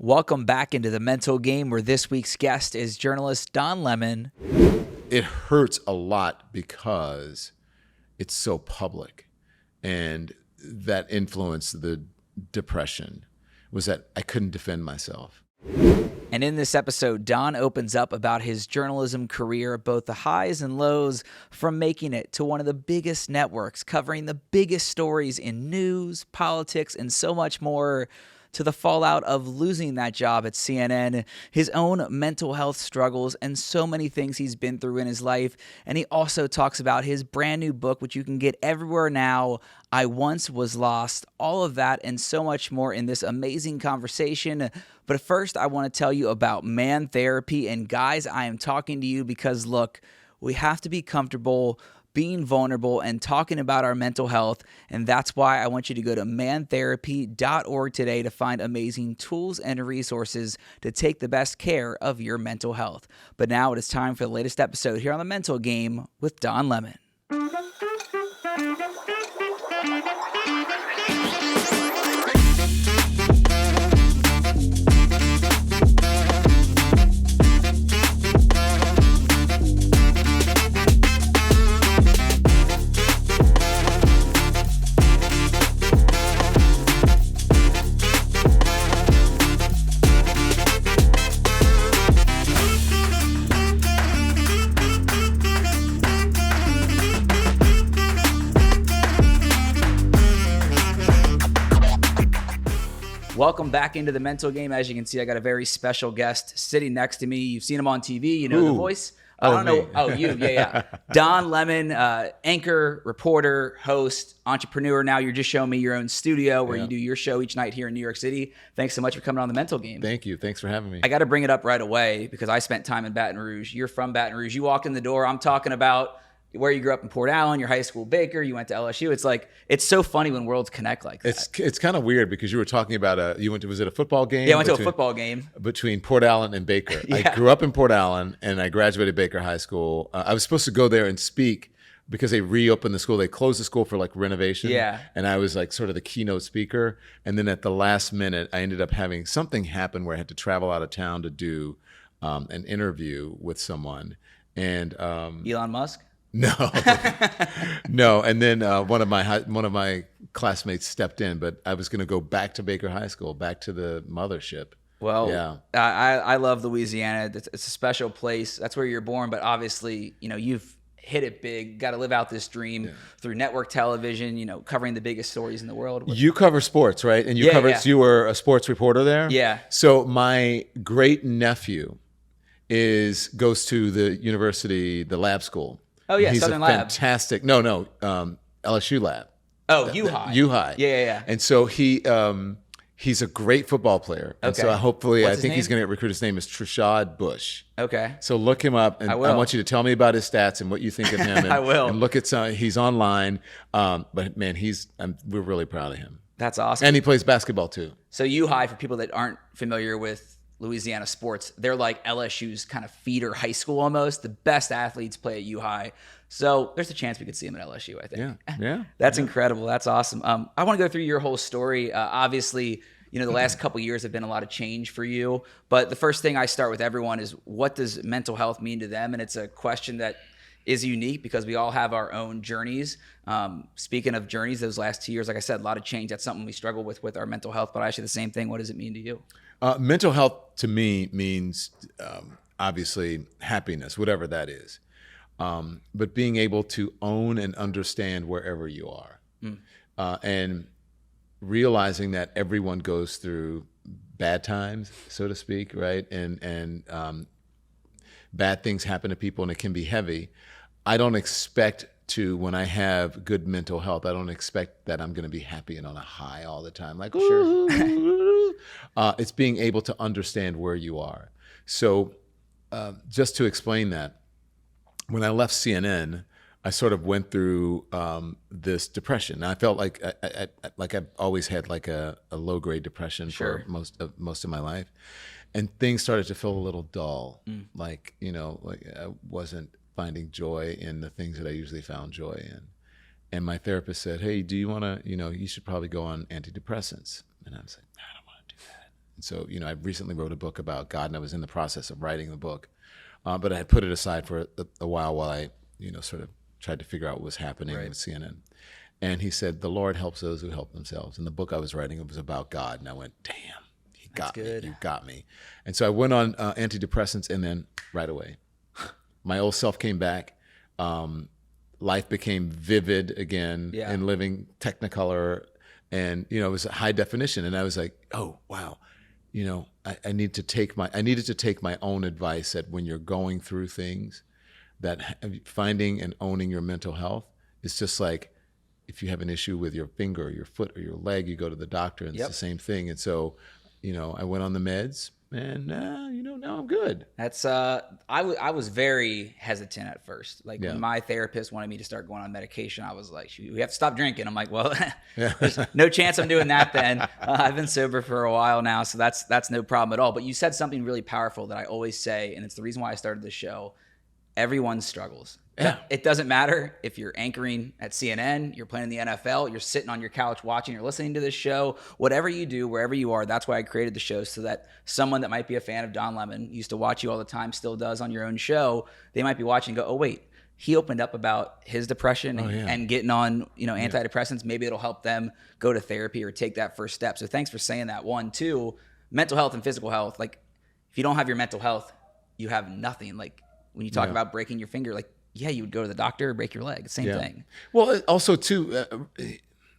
Welcome back into the mental game, where this week's guest is journalist Don Lemon. It hurts a lot because it's so public, and that influenced the depression was that I couldn't defend myself. And in this episode, Don opens up about his journalism career, both the highs and lows, from making it to one of the biggest networks, covering the biggest stories in news, politics, and so much more, to the fallout of losing that job at CNN, his own mental health struggles, and so many things he's been through in his life. And he also talks about his brand new book, which you can get everywhere now, I Once Was Lost. All of that and so much more in this amazing conversation. But first, I want to tell you about Man Therapy. And guys, I am talking to you because, look, we have to be comfortable being vulnerable and talking about our mental health. And that's why I want you to go to mantherapy.org today to find amazing tools and resources to take the best care of your mental health. But now it is time for the latest episode here on The Mental Game with Don Lemon. Welcome back into the mental game. As you can see, I got a very special guest sitting next to me. You've seen him on TV. You know the voice. I don't know. Oh, you. Yeah. Don Lemon, anchor, reporter, host, entrepreneur. Now you're just showing me your own studio where you do your show each night here in New York City. Thanks so much for coming on the mental game. Thank you. Thanks for having me. I got to bring it up right away because I spent time in Baton Rouge. You're from Baton Rouge. You walked in the door. I'm talking about where you grew up in Port Allen, your high school Baker, you went to LSU. It's like, it's so funny when worlds connect like that. It's kind of weird because you were talking about was it a football game? Yeah, I went to a football game. Between Port Allen and Baker. Yeah. I grew up in Port Allen and I graduated Baker High School. I was supposed to go there and speak because they reopened the school. They closed the school for like renovation. Yeah. And I was like sort of the keynote speaker. And then at the last minute, I ended up having something happen where I had to travel out of town to do an interview with someone. And Elon Musk? No, no. And then one of my classmates stepped in, but I was going to go back to Baker High School, back to the mothership. Well, yeah. I love Louisiana. It's a special place. That's where you're born. But obviously, you've hit it big. Got to live out this dream through network television. Covering the biggest stories in the world. You cover sports, right? And you So you were a sports reporter there. Yeah. So my great nephew goes to the university, the lab school. Oh, yeah, He's Southern a Lab. fantastic, LSU lab. Oh, U-High. U-High. Yeah. And so he's a great football player. And Okay. so hopefully, What's I his think he's name? going to get recruited. His name is Trishad Bush. Okay. So look him up, and I I will. want you to tell me about his stats and what you think of him. And, I will. And look at he's online. But man, we're really proud of him. That's awesome. And he plays basketball too. So U-High, for people that aren't familiar with Louisiana sports, they're like LSU's kind of feeder high school almost. The best athletes play at U-High. So there's a chance we could see him at LSU, I think. Yeah. That's incredible. That's awesome. I want to go through your whole story. Obviously, the last couple years have been a lot of change for you. But the first thing I start with everyone is, what does mental health mean to them? And it's a question that is unique because we all have our own journeys. Speaking of journeys, those last 2 years, like I said, a lot of change. That's something we struggle with our mental health. But actually the same thing. What does it mean to you? Mental health to me means obviously happiness, whatever that is. But being able to own and understand wherever you are, and realizing that everyone goes through bad times, so to speak, right? And bad things happen to people, and it can be heavy. I don't expect when I have good mental health, I don't expect that I'm going to be happy and on a high all the time. Like, Sure. It's being able to understand where you are. So just to explain that, when I left CNN, I sort of went through this depression. I felt like I've always had like a low grade depression Sure. for most of my life, and things started to feel a little dull. Like I wasn't finding joy in the things that I usually found joy in. And my therapist said, "Hey, do you want to? You should probably go on antidepressants." And I was like, "I don't want to do that." And so, I recently wrote a book about God, and I was in the process of writing the book, but I had put it aside for a while I, sort of tried to figure out what was happening with CNN. And he said, "The Lord helps those who help themselves." And the book I was writing was about God, and I went, "Damn, he got me. You got me." And so I went on antidepressants, and then right away, my old self came back. Life became vivid again and living Technicolor, and it was high definition. And I was like, "Oh wow, I needed to take my own advice that when you're going through things, that finding and owning your mental health is just like if you have an issue with your finger or your foot or your leg, you go to the doctor, and it's the same thing." And so, I went on the meds, and now I'm good. That's I was very hesitant at first. Like when my therapist wanted me to start going on medication, I was like, "We have to stop drinking." I'm like, "Well, there's no chance I'm doing that then." I've been sober for a while now, so that's no problem at all. But you said something really powerful that I always say, and it's the reason why I started this show. Everyone struggles. Yeah. It doesn't matter if you're anchoring at CNN, you're playing in the NFL, you're sitting on your couch watching, you're listening to this show, whatever you do, wherever you are. That's why I created the show, so that someone that might be a fan of Don Lemon, used to watch you all the time, still does on your own show, they might be watching and go, "Oh, wait, he opened up about his depression and getting on, antidepressants. Maybe it'll help them go to therapy or take that first step." So thanks for saying that. One, two, mental health and physical health. Like if you don't have your mental health, you have nothing. Like when you talk about breaking your finger, like, you would go to the doctor or break your leg. Same thing. Well, also too,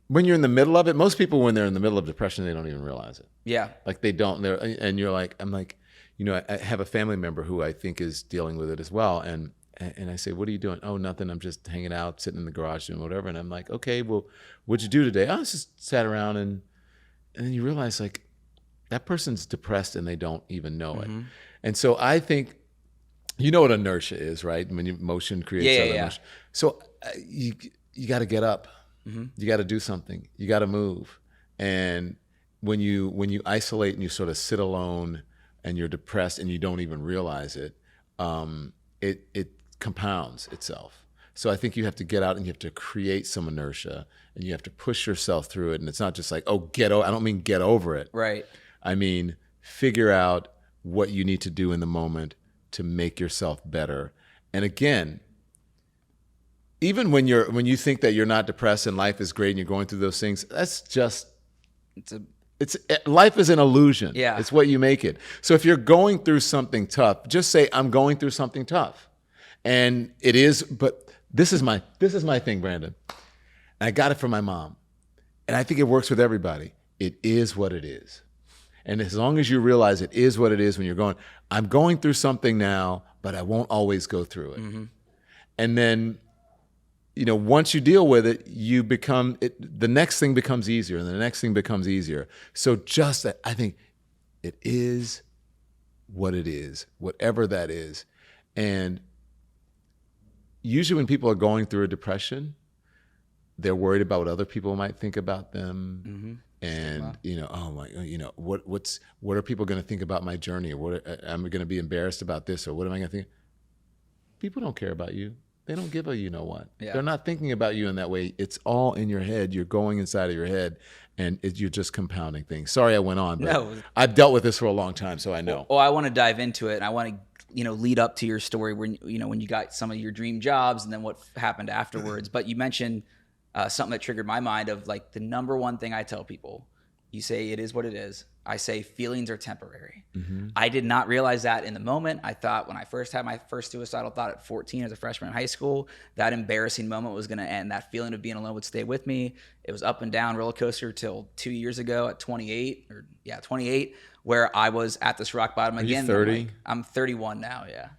when you're in the middle of it, most people, when they're in the middle of depression, they don't even realize it. Yeah. Like they don't, and you're like, I'm like, I have a family member who I think is dealing with it as well. And I say, "What are you doing?" "Oh, nothing. I'm just hanging out, sitting in the garage doing whatever." And I'm like, "Okay, well, what'd you do today?" "Oh, I just sat around." And then you realize like that person's depressed and they don't even know it. And so I think, you know what inertia is, right? When motion creates other motion. So you got to get up. You got to do something. You got to move. And when you isolate and you sort of sit alone and you're depressed and you don't even realize it, it compounds itself. So I think you have to get out and you have to create some inertia and you have to push yourself through it. And it's not just like, I don't mean get over it. Right. I mean, figure out what you need to do in the moment to make yourself better. And again, even when you think that you're not depressed and life is great and you're going through those things, that's just life is an illusion. Yeah. It's what you make it. So if you're going through something tough, just say, "I'm going through something tough." And it is, but this is my thing, Brandon. And I got it from my mom. And I think it works with everybody. It is what it is. And as long as you realize it is what it is when you're going, "I'm going through something now, but I won't always go through it." And then, once you deal with it, the next thing becomes easier and the next thing becomes easier. So just that, I think it is what it is, whatever that is. And usually when people are going through a depression, they're worried about what other people might think about them. And what are people going to think about my journey, or what am I going to be embarrassed about this, or what am I going to think? People don't care about you. They don't give a what. They're not thinking about you in that way. It's all in your head. You're going inside of your head, and you're just compounding things. Sorry I went on, but I've dealt with this for a long time, so I know. Well, I want to dive into it, and I want to lead up to your story when when you got some of your dream jobs and then what happened afterwards. But you mentioned something that triggered my mind of like the number one thing I tell people. You say it is what it is. I say feelings are temporary. I did not realize that in the moment. I thought when I first had my first suicidal thought at 14 as a freshman in high school, that embarrassing moment was going to end. That feeling of being alone would stay with me. It was up and down roller coaster till 2 years ago at 28, where I was at this rock bottom again. Are you 30? I'm 31 now. Yeah.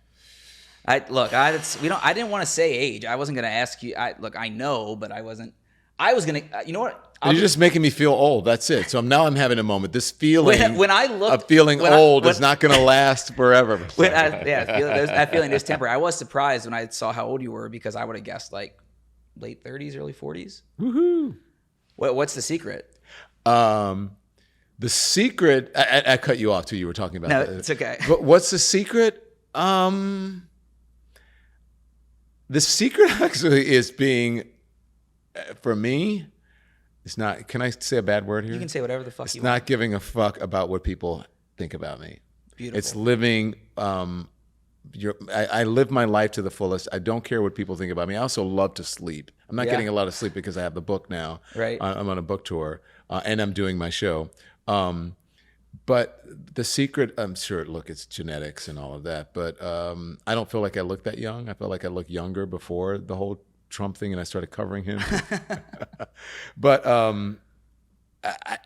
I didn't want to say age. I wasn't going to ask you. I know, but I wasn't. I was going to, you know what? You're just making me feel old. That's it. So now I'm having a moment. This feeling of feeling old is not going to last forever. That feeling is temporary. I was surprised when I saw how old you were because I would have guessed like late 30s, early 40s. Woohoo! What's the secret? The secret. I cut you off too. You were talking about. No, it's okay. But what's the secret? The secret actually is being. For me, it's not. Can I say a bad word here? You can say whatever the fuck it's you want. It's want. not giving a fuck about what people think about me. Beautiful. It's living. I live my life to the fullest. I don't care what people think about me. I also love to sleep. I'm not getting a lot of sleep because I have the book now. Right. I'm on a book tour, and I'm doing my show. But the secret, I'm sure, look, it's genetics and all of that. But I don't feel like I look that young. I felt like I looked younger before the whole Trump thing, and I started covering him. But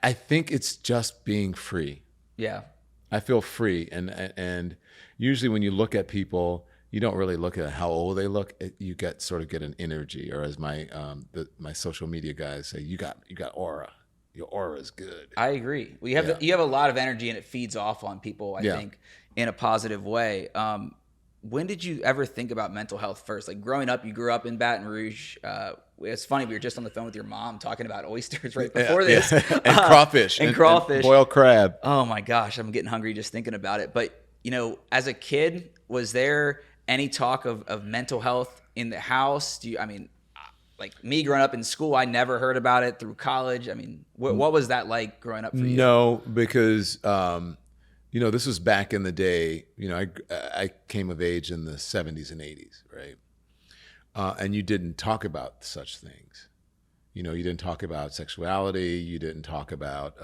I think it's just being free. Yeah. I feel free, and usually when you look at people, you don't really look at how old they look. You get an energy, or as my social media guys say, you got aura. Your aura is good. I agree. You have a lot of energy, and it feeds off on people, I think, in a positive way. When did you ever think about mental health first? Like growing up, you grew up in Baton Rouge. It's funny, we were just on the phone with your mom talking about oysters right before this. And crawfish. And crawfish. And boiled crab. Oh my gosh, I'm getting hungry just thinking about it. But, as a kid, was there any talk of mental health in the house? Like me growing up in school, I never heard about it through college. I mean, what was that like growing up for you? No, because, this was back in the day. I came of age in the 70s and 80s, right? And you didn't talk about such things. You didn't talk about sexuality. You didn't talk about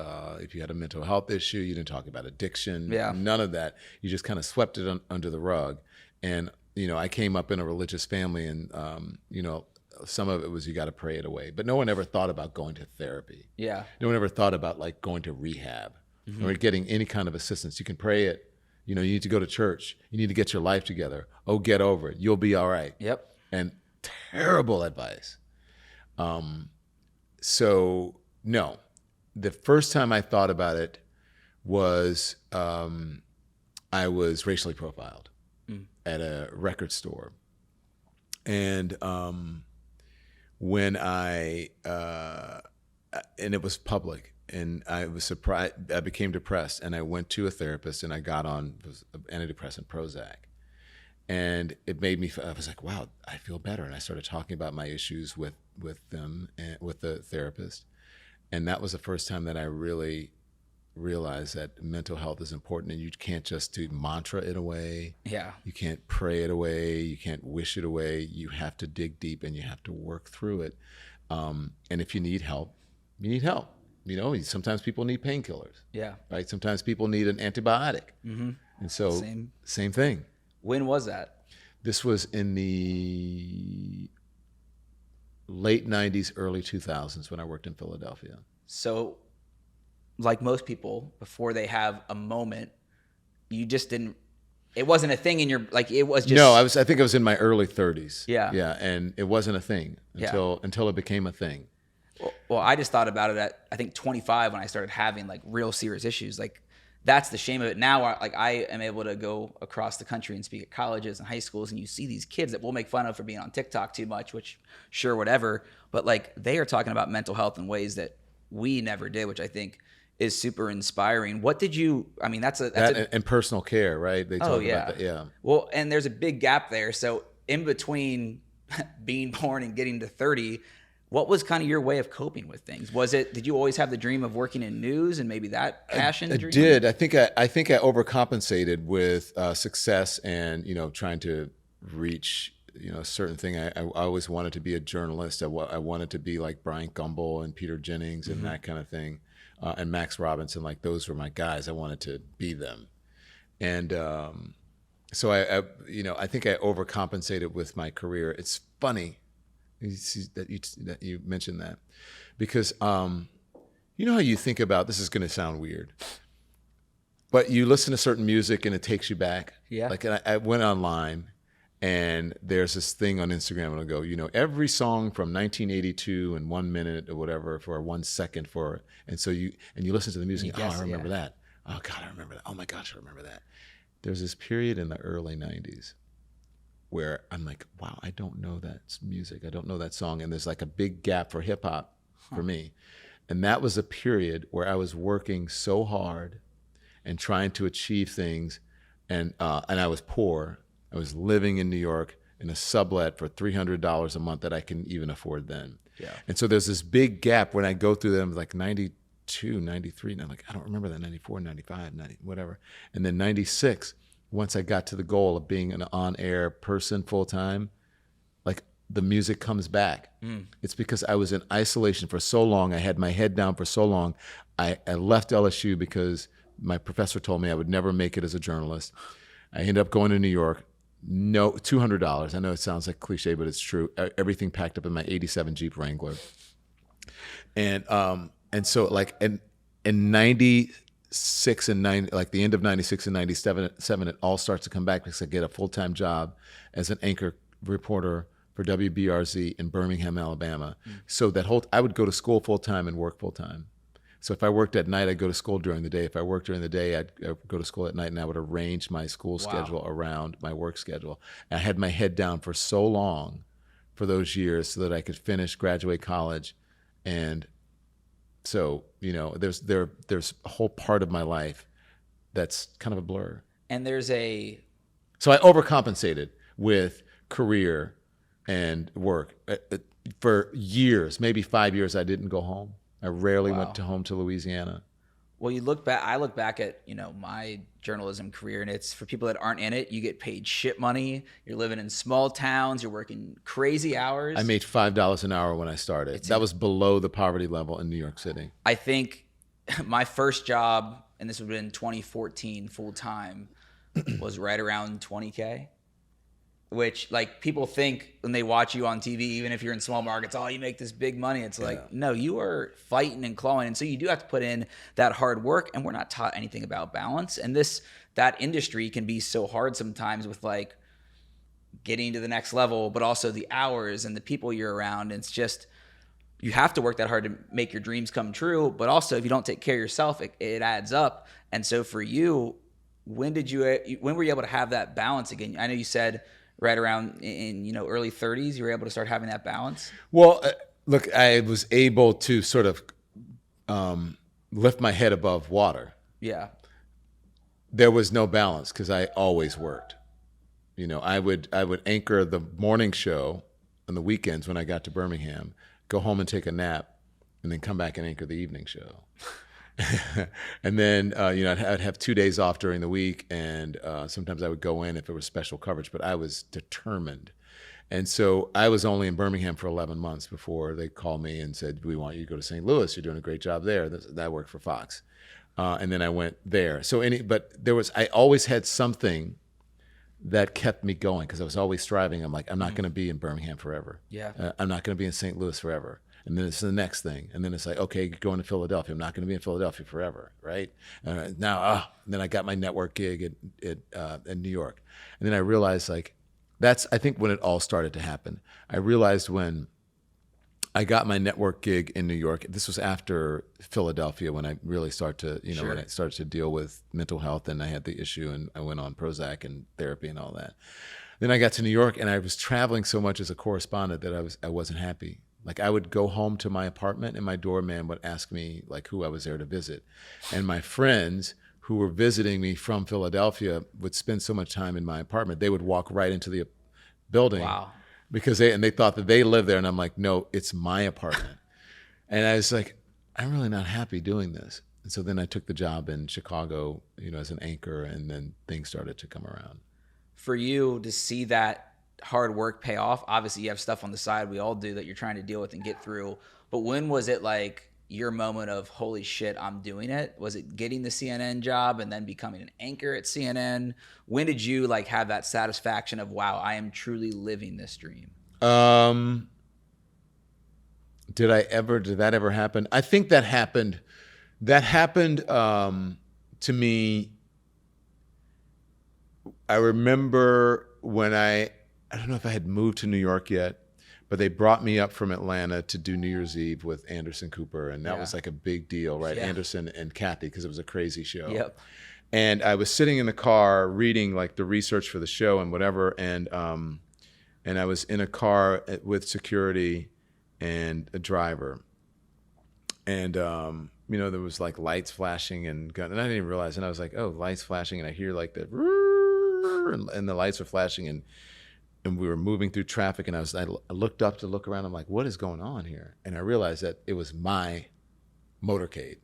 if you had a mental health issue. You didn't talk about addiction. Yeah. None of that. You just kind of swept it under the rug. And, I came up in a religious family, and, some of it was you got to pray it away. But no one ever thought about going to therapy. Yeah. No one ever thought about like going to rehab or getting any kind of assistance. You can pray it. You need to go to church. You need to get your life together. Oh, get over it. You'll be all right. Yep. And terrible advice. So no, the first time I thought about it was I was racially profiled at a record store. And when and it was public, and I was surprised, I became depressed, and I went to a therapist, and I got on antidepressant Prozac. And it made me, I was like, wow, I feel better. And I started talking about my issues with them and with the therapist. And that was the first time that I really realized that mental health is important, and you can't just do mantra it away. Yeah. You can't pray it away. You can't wish it away. You have to dig deep, and you have to work through it. And if you need help, you need help. Sometimes people need painkillers. Yeah. Right. Sometimes people need an antibiotic. Mm-hmm. And so same thing. When was that? This was in the late 90s, early 2000s when I worked in Philadelphia. So, like most people, before they have a moment, you just didn't, it wasn't a thing in your, like it was just. No, I think I was in my early 30s. Yeah. Yeah, and it wasn't a thing until it became a thing. Well, I just thought about it at, I think 25 when I started having like real serious issues. Like that's the shame of it. Now, I am able to go across the country and speak at colleges and high schools, and you see these kids that we'll make fun of for being on TikTok too much, which sure, whatever. But like they are talking about mental health in ways that we never did, which I think is super inspiring. What did you, that's and personal care, right? They talk about that. Yeah. Well, and there's a big gap there. So in between being born and getting to 30, what was kind of your way of coping with things? Did you always have the dream of working in news and maybe that passion? I did. I think I overcompensated with success and, trying to reach, a certain thing. I always wanted to be a journalist. I wanted to be like Brian Gumbel and Peter Jennings and that kind of thing. And Max Robinson, like those were my guys. I wanted to be them. And so I think I overcompensated with my career. It's funny that you mentioned that, because you know how you think about, this is going to sound weird, but you listen to certain music and it takes you back. Yeah. Like I went online and there's this thing on Instagram and I'll go, every song from 1982 in 1 minute or whatever for 1 second and so you listen to the music. I remember that. Oh God, I remember that. Oh my gosh, I remember that. There's this period in the early 90s where I'm like, wow, I don't know that music. I don't know that song. And there's like a big gap for hip hop for me. And that was a period where I was working so hard and trying to achieve things. And I was poor. I was living in New York in a sublet for $300 a month that I couldn't even afford then. Yeah. And so there's this big gap when I go through them, like 92 92, 93. And I'm like, I don't remember that, 94, 95, 90, whatever. And then 96, once I got to the goal of being an on-air person full-time, like the music comes back. It's because I was in isolation for so long. I had my head down for so long. I left LSU because my professor told me I would never make it as a journalist. I ended up going to New York. No, $200. I know it sounds like cliche, but it's true. Everything packed up in my 87 Jeep Wrangler. And so like in 96 and 90, like the end of 96 and 97, it all starts to come back because I get a full-time job as an anchor reporter for WBRZ in Birmingham, Alabama. So I would go to school full-time and work full-time. So if I worked at night, I'd go to school during the day. If I worked during the day, I'd go to school at night, and I would arrange my school schedule around my work schedule. And I had my head down for so long for those years so that I could graduate college. And so, there's a whole part of my life that's kind of a blur. And So I overcompensated with career and work. For years, maybe 5 years, I didn't go home. I rarely went home to Louisiana. Well, I look back at, my journalism career, and it's for people that aren't in it, you get paid shit money. You're living in small towns. You're working crazy hours. I made $5 an hour when I started. That was below the poverty level in New York City. I think my first job, and this would have been 2014 full time, was right around 20K. Which, like, people think when they watch you on TV, even if you're in small markets, you make this big money. It's like, no, you are fighting and clawing. And so you do have to put in that hard work, and we're not taught anything about balance. And that industry can be so hard sometimes with, like, getting to the next level, but also the hours and the people you're around. And it's just, you have to work that hard to make your dreams come true. But also, if you don't take care of yourself, it adds up. And so for you, when were you able to have that balance again? I know you said right around in early 30s, you were able to start having that balance? Well, look, I was able to sort of lift my head above water. Yeah. There was no balance because I always worked. I would anchor the morning show on the weekends when I got to Birmingham, go home and take a nap, and then come back and anchor the evening show. And then, I'd have 2 days off during the week, and sometimes I would go in if it was special coverage, but I was determined. And so I was only in Birmingham for 11 months before they called me and said, we want you to go to St. Louis. You're doing a great job there. That worked for Fox. And then I went there. I always had something that kept me going because I was always striving. I'm like, I'm not going to be in Birmingham forever. Yeah. I'm not going to be in St. Louis forever. And then it's the next thing. And then it's like, okay, going to Philadelphia. I'm not going to be in Philadelphia forever, right? And then I got my network gig in New York. And then I realized, like, that's, I think, when it all started to happen. I realized when I got my network gig in New York, this was after Philadelphia when I really started to, when I started to deal with mental health and I had the issue and I went on Prozac and therapy and all that. Then I got to New York and I was traveling so much as a correspondent that I wasn't happy. Like, I would go home to my apartment and my doorman would ask me, like, who I was there to visit. And my friends who were visiting me from Philadelphia would spend so much time in my apartment. They would walk right into the building. Wow. Because they thought that they lived there. And I'm like, no, it's my apartment. And I was like, I'm really not happy doing this. And so then I took the job in Chicago, as an anchor, and then things started to come around. For you to see that hard work pay off, obviously you have stuff on the side, we all do, that you're trying to deal with and get through, but when was it like your moment of, holy shit, I'm doing it? Was it getting the CNN job and then becoming an anchor at CNN? When did you like have that satisfaction of, wow, I am truly living this dream? Did that ever happen? I think that happened to me. I remember when I don't know if I had moved to New York yet, but they brought me up from Atlanta to do New Year's Eve with Anderson Cooper. And that was like a big deal, right? Yeah. Anderson and Kathy, because it was a crazy show. Yep. And I was sitting in the car reading like the research for the show and whatever. And I was in a car with security and a driver. And, there was like lights flashing and I didn't even realize. And I was like, oh, lights flashing. And I hear like the, and the lights are flashing and we were moving through traffic, and I looked up to look around. I'm like, what is going on here? And I realized that it was my motorcade.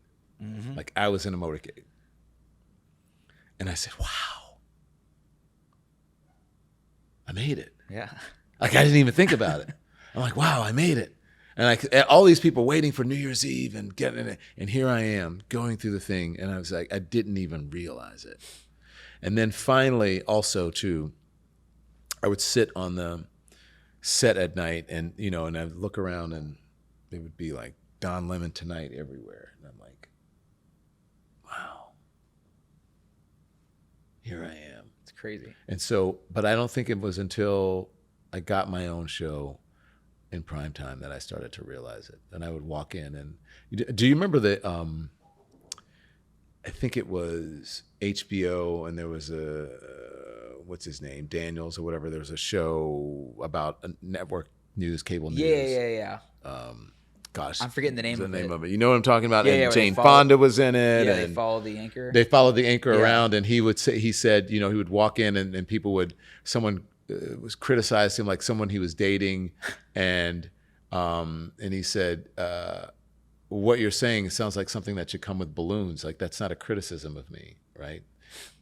Like I was in a motorcade. And I said, wow, I made it. Yeah. Like I didn't even think about it. I'm like, wow, I made it. And all these people waiting for New Year's Eve and getting it. And here I am going through the thing. And I was like, I didn't even realize it. And then finally, also too, I would sit on the set at night and, you know, and I'd look around and it would be like Don Lemon Tonight everywhere. And I'm like, wow, here I am. It's crazy. And so, but I don't think it was until I got my own show in prime time that I started to realize it. And I would walk in and, do you remember the, I think it was HBO and there was a, what's his name, Daniels or whatever. There was a show about network news, cable news. Yeah. Gosh, I'm forgetting the name of it. You know what I'm talking about? Yeah, and Jane Fonda was in it. Yeah, and they followed the anchor. They followed the anchor around, and he said, you know, he would walk in, and people would, someone was criticized him, like someone he was dating, and he said, what you're saying sounds like something that should come with balloons. Like that's not a criticism of me, right?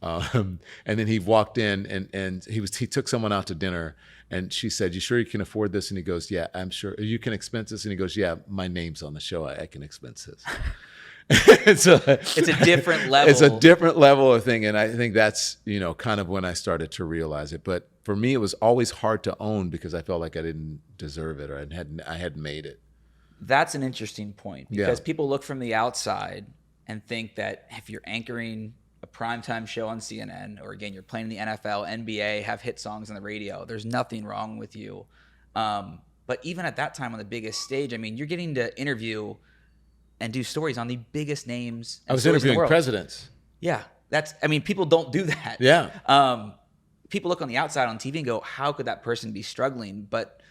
And then he walked in, and he took someone out to dinner. And she said, you sure you can afford this? And he goes, yeah, I'm sure. You can expense this? And he goes, yeah, my name's on the show. I can expense this. So, it's a different level. It's a different level of thing. And I think that's, you know, kind of when I started to realize it. But for me, it was always hard to own because I felt like I didn't deserve it or I hadn't made it. That's an interesting point because people look from the outside and think that if you're anchoring a primetime show on CNN, or again, you're playing in the NFL, NBA, have hit songs on the radio, there's nothing wrong with you. But even at that time on the biggest stage, I mean, you're getting to interview and do stories on the biggest names. I was interviewing presidents. Yeah. People don't do that. Yeah. People look on the outside on TV and go, how could that person be struggling? But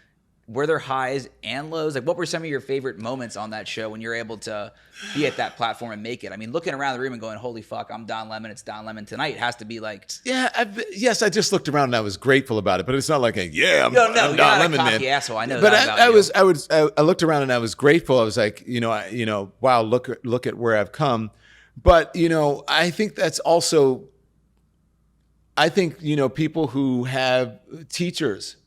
were there highs and lows? Like, what were some of your favorite moments on that show when you're able to be at that platform and make it? I mean, looking around the room and going, holy fuck, I'm Don Lemon. It's Don Lemon Tonight. It has to be like... Yeah, yes, I just looked around and I was grateful about it, but it's not like I'm Don Lemon, man. Asshole. I know but that I looked around and I was grateful. I was like, wow, look at where I've come. But, I think that's also... I think, people who have teachers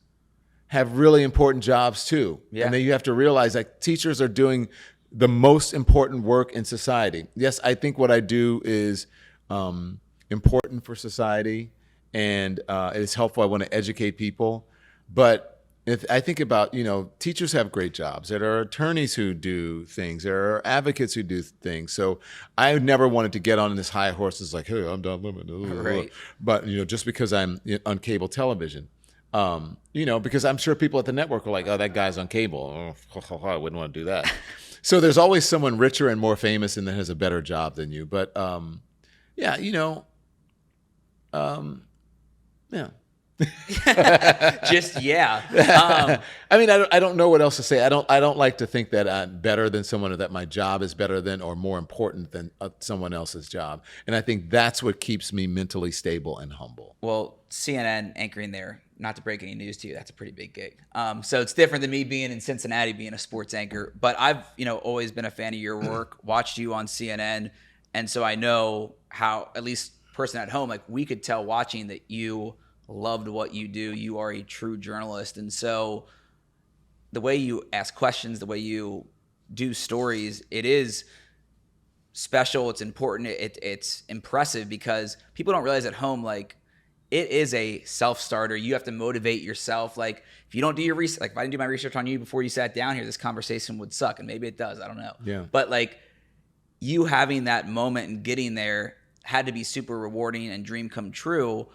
have really important jobs too. Yeah. And then you have to realize that teachers are doing the most important work in society. Yes, I think what I do is important for society and it's helpful. I want to educate people. But if I think about, teachers have great jobs. There are attorneys who do things. There are advocates who do things. So I never wanted to get on this high horse. It's like, hey, I'm Don Lemon. Right. But, just because I'm on cable television. Because I'm sure people at the network are like, oh, that guy's on cable. Oh, I wouldn't want to do that. So there's always someone richer and more famous and that has a better job than you. But, yeah. Just, yeah. I don't know what else to say. I don't like to think that I'm better than someone or that my job is better than or more important than someone else's job. And I think that's what keeps me mentally stable and humble. Well, CNN anchoring there, not to break any news to you, that's a pretty big gig. So it's different than me being in Cincinnati, being a sports anchor. But I've, always been a fan of your work, watched you on CNN. And so I know how, at least person at home, like we could tell watching that you loved what you do. You are a true journalist. And so the way you ask questions, the way you do stories, it is special. It's important. It's impressive because people don't realize at home, like, it is a self-starter. You have to motivate yourself. Like, if you don't do your research, like if I didn't do my research on you before you sat down here, this conversation would suck. And maybe it does. I don't know. Yeah. But like you having that moment and getting there had to be super rewarding and dream come true.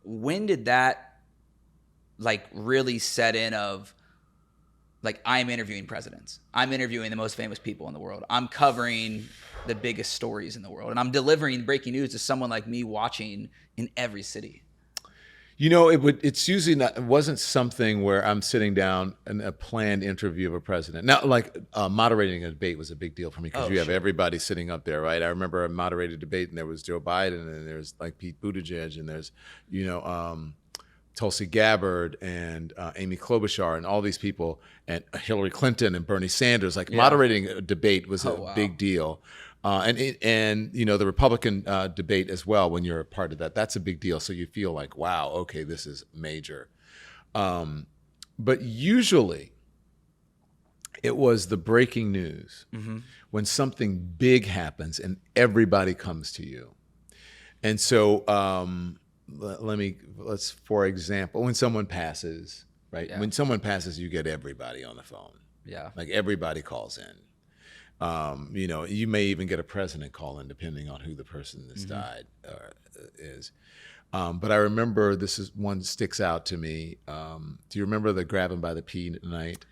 When did that like really set in of like, I'm interviewing presidents. I'm interviewing the most famous people in the world. I'm covering the biggest stories in the world. And I'm delivering breaking news to someone like me watching in every city. It's usually not, it wasn't something where I'm sitting down in a planned interview of a president. Now, like moderating a debate was a big deal for me because you have everybody sitting up there, right? I remember I moderated a debate and there was Joe Biden and there's like Pete Buttigieg and there's, Tulsi Gabbard and Amy Klobuchar and all these people and Hillary Clinton and Bernie Sanders. Like moderating a debate was a big deal. And the Republican debate as well, when you're a part of that, that's a big deal. So you feel like, wow, okay, this is major. But usually it was the breaking news when something big happens and everybody comes to you. And so let's, for example, when someone passes, right? Yeah. When someone passes, you get everybody on the phone. Yeah. Like everybody calls in. You may even get a president call in depending on who the person that's died is. But I remember this is one sticks out to me. Do you remember the grab him by the pee night?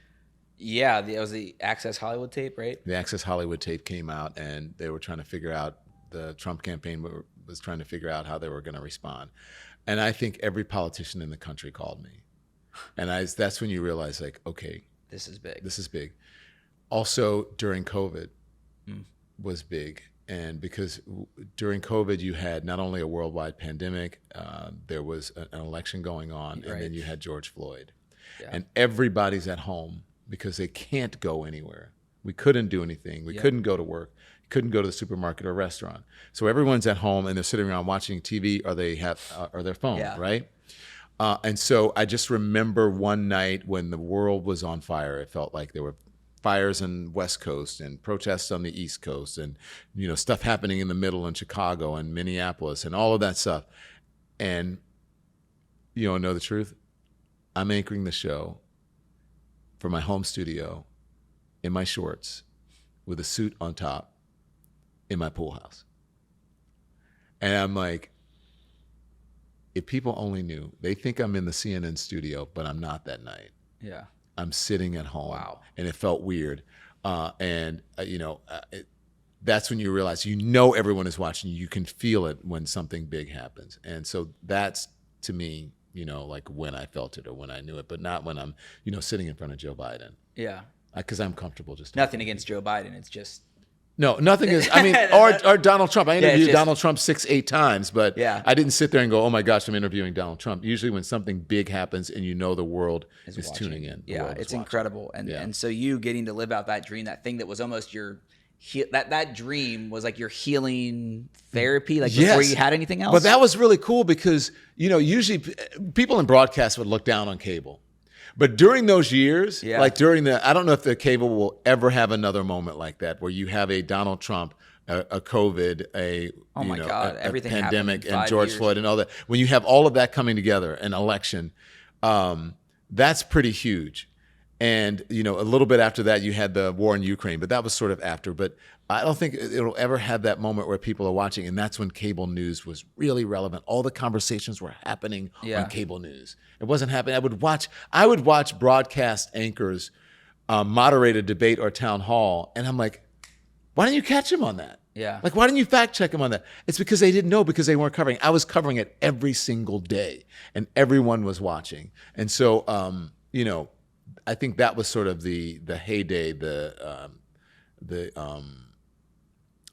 Yeah, that was the Access Hollywood tape, right? The Access Hollywood tape came out, and they were trying to figure out, the Trump campaign was trying to figure out how they were going to respond. And I think every politician in the country called me. And that's when you realize, like, okay, this is big. This is big. Also, during COVID was big. And because during COVID, you had not only a worldwide pandemic, there was an election going on, and then you had George Floyd. Yeah. And everybody's at home because they can't go anywhere. We couldn't do anything. We couldn't go to work. Couldn't go to the supermarket or restaurant. So everyone's at home, and they're sitting around watching TV, or they have or their phone, right? And so I just remember one night when the world was on fire. It felt like there were fires in West Coast and protests on the East Coast, and stuff happening in the middle in Chicago and Minneapolis and all of that stuff. And you want to know the truth? I'm anchoring the show from my home studio in my shorts with a suit on top in my pool house. And I'm like, if people only knew, they think I'm in the CNN studio, but I'm not that night. Yeah. I'm sitting at home. Wow. And it felt weird. That's when you realize, everyone is watching you. You can feel it when something big happens. And so that's, to me, like when I felt it or when I knew it, but not when I'm, sitting in front of Joe Biden. Yeah. Because I'm comfortable just nothing against Joe Biden. It's just. No, nothing is. I mean, or Donald Trump. I interviewed Donald Trump 6-8 times, but I didn't sit there and go, "Oh my gosh, I'm interviewing Donald Trump." Usually, when something big happens and the world is tuning in, it's incredible. And so you getting to live out that dream, that thing that was almost your that dream was like your healing therapy, like before you had anything else. But that was really cool because usually people in broadcast would look down on cable. But during those years, I don't know if the cable will ever have another moment like that where you have a Donald Trump, a COVID, a pandemic, and George Floyd and all that. When you have all of that coming together, an election, that's pretty huge. And, a little bit after that, you had the war in Ukraine, but that was sort of after. But I don't think it'll ever have that moment where people are watching. And that's when cable news was really relevant. All the conversations were happening on cable news. It wasn't happening. I would watch broadcast anchors moderate a debate or town hall. And I'm like, why didn't you catch him on that? Yeah. Like, why didn't you fact check him on that? It's because they didn't know, because they weren't covering. I was covering it every single day, and everyone was watching. And so, I think that was sort of the heyday,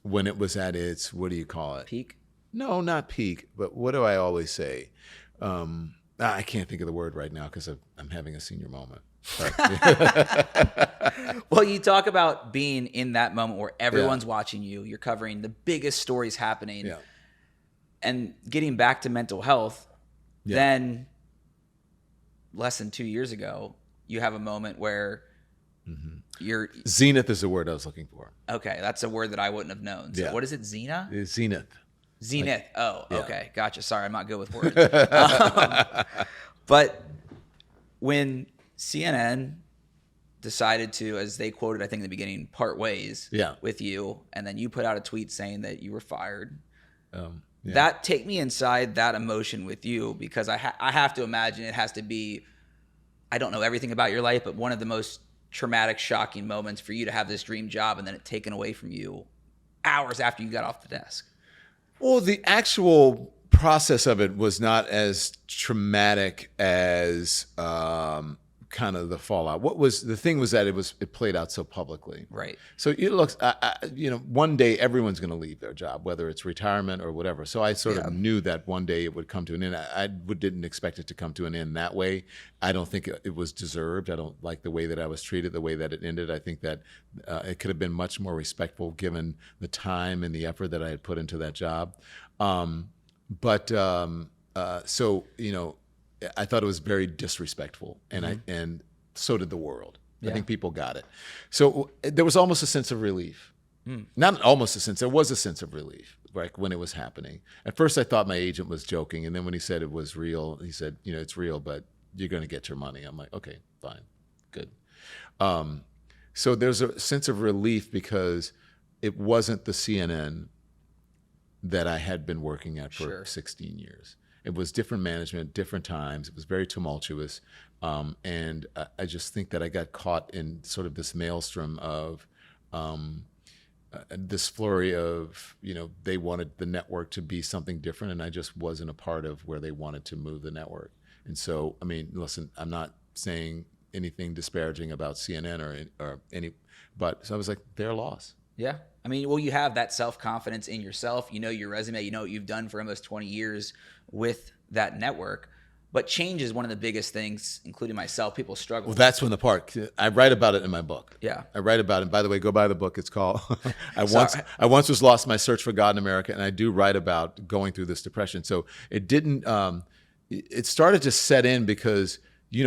when it was at its, what do you call it? Peak? No, not peak, but what do I always say? I can't think of the word right now because I'm having a senior moment. Well, you talk about being in that moment where everyone's watching you. You're covering the biggest stories happening. Yeah. And getting back to mental health, then less than 2 years ago, you have a moment where you're... Zenith is the word I was looking for. Okay, that's a word that I wouldn't have known. So what is it, Zena? It's Zenith. Zenith. Okay. Gotcha. Sorry, I'm not good with words. But when CNN decided to, as they quoted, I think in the beginning, part ways with you, and then you put out a tweet saying that you were fired, that take me inside that emotion with you, because I have to imagine it has to be, I don't know everything about your life, but one of the most traumatic, shocking moments for you to have this dream job and then it taken away from you hours after you got off the desk. Well, the actual process of it was not as traumatic as kind of the fallout. What was the thing was that it played out so publicly. Right. So it looks, one day everyone's going to leave their job, whether it's retirement or whatever. So I sort of knew that one day it would come to an end. I didn't expect it to come to an end that way. I don't think it was deserved. I don't like the way that I was treated, the way that it ended. I think that it could have been much more respectful given the time and the effort that I had put into that job. I thought it was very disrespectful, and so did the world. I think people got it. So there was almost a sense of relief. Not almost a sense, there was a sense of relief, like when it was happening. At first I thought my agent was joking, and then when he said it was real, he said, it's real, but you're going to get your money. I'm like, okay, fine, good. So there's a sense of relief because it wasn't the CNN that I had been working at for 16 years. It was different management, different times. It was very tumultuous. And I just think that I got caught in sort of this maelstrom of this flurry of, they wanted the network to be something different, and I just wasn't a part of where they wanted to move the network. And so, I mean, listen, I'm not saying anything disparaging about CNN or any, but so I was like, their loss. Yeah. I mean, well, you have that self-confidence in yourself. You know your resume. You know what you've done for almost 20 years with that network. But change is one of the biggest things, including myself, people struggle with. Well, that's when the part, I write about it in my book. Yeah. I write about it. By the way, go buy the book. It's called, I once was lost in my search for God in America. And I do write about going through this depression. So it didn't, it started to set in because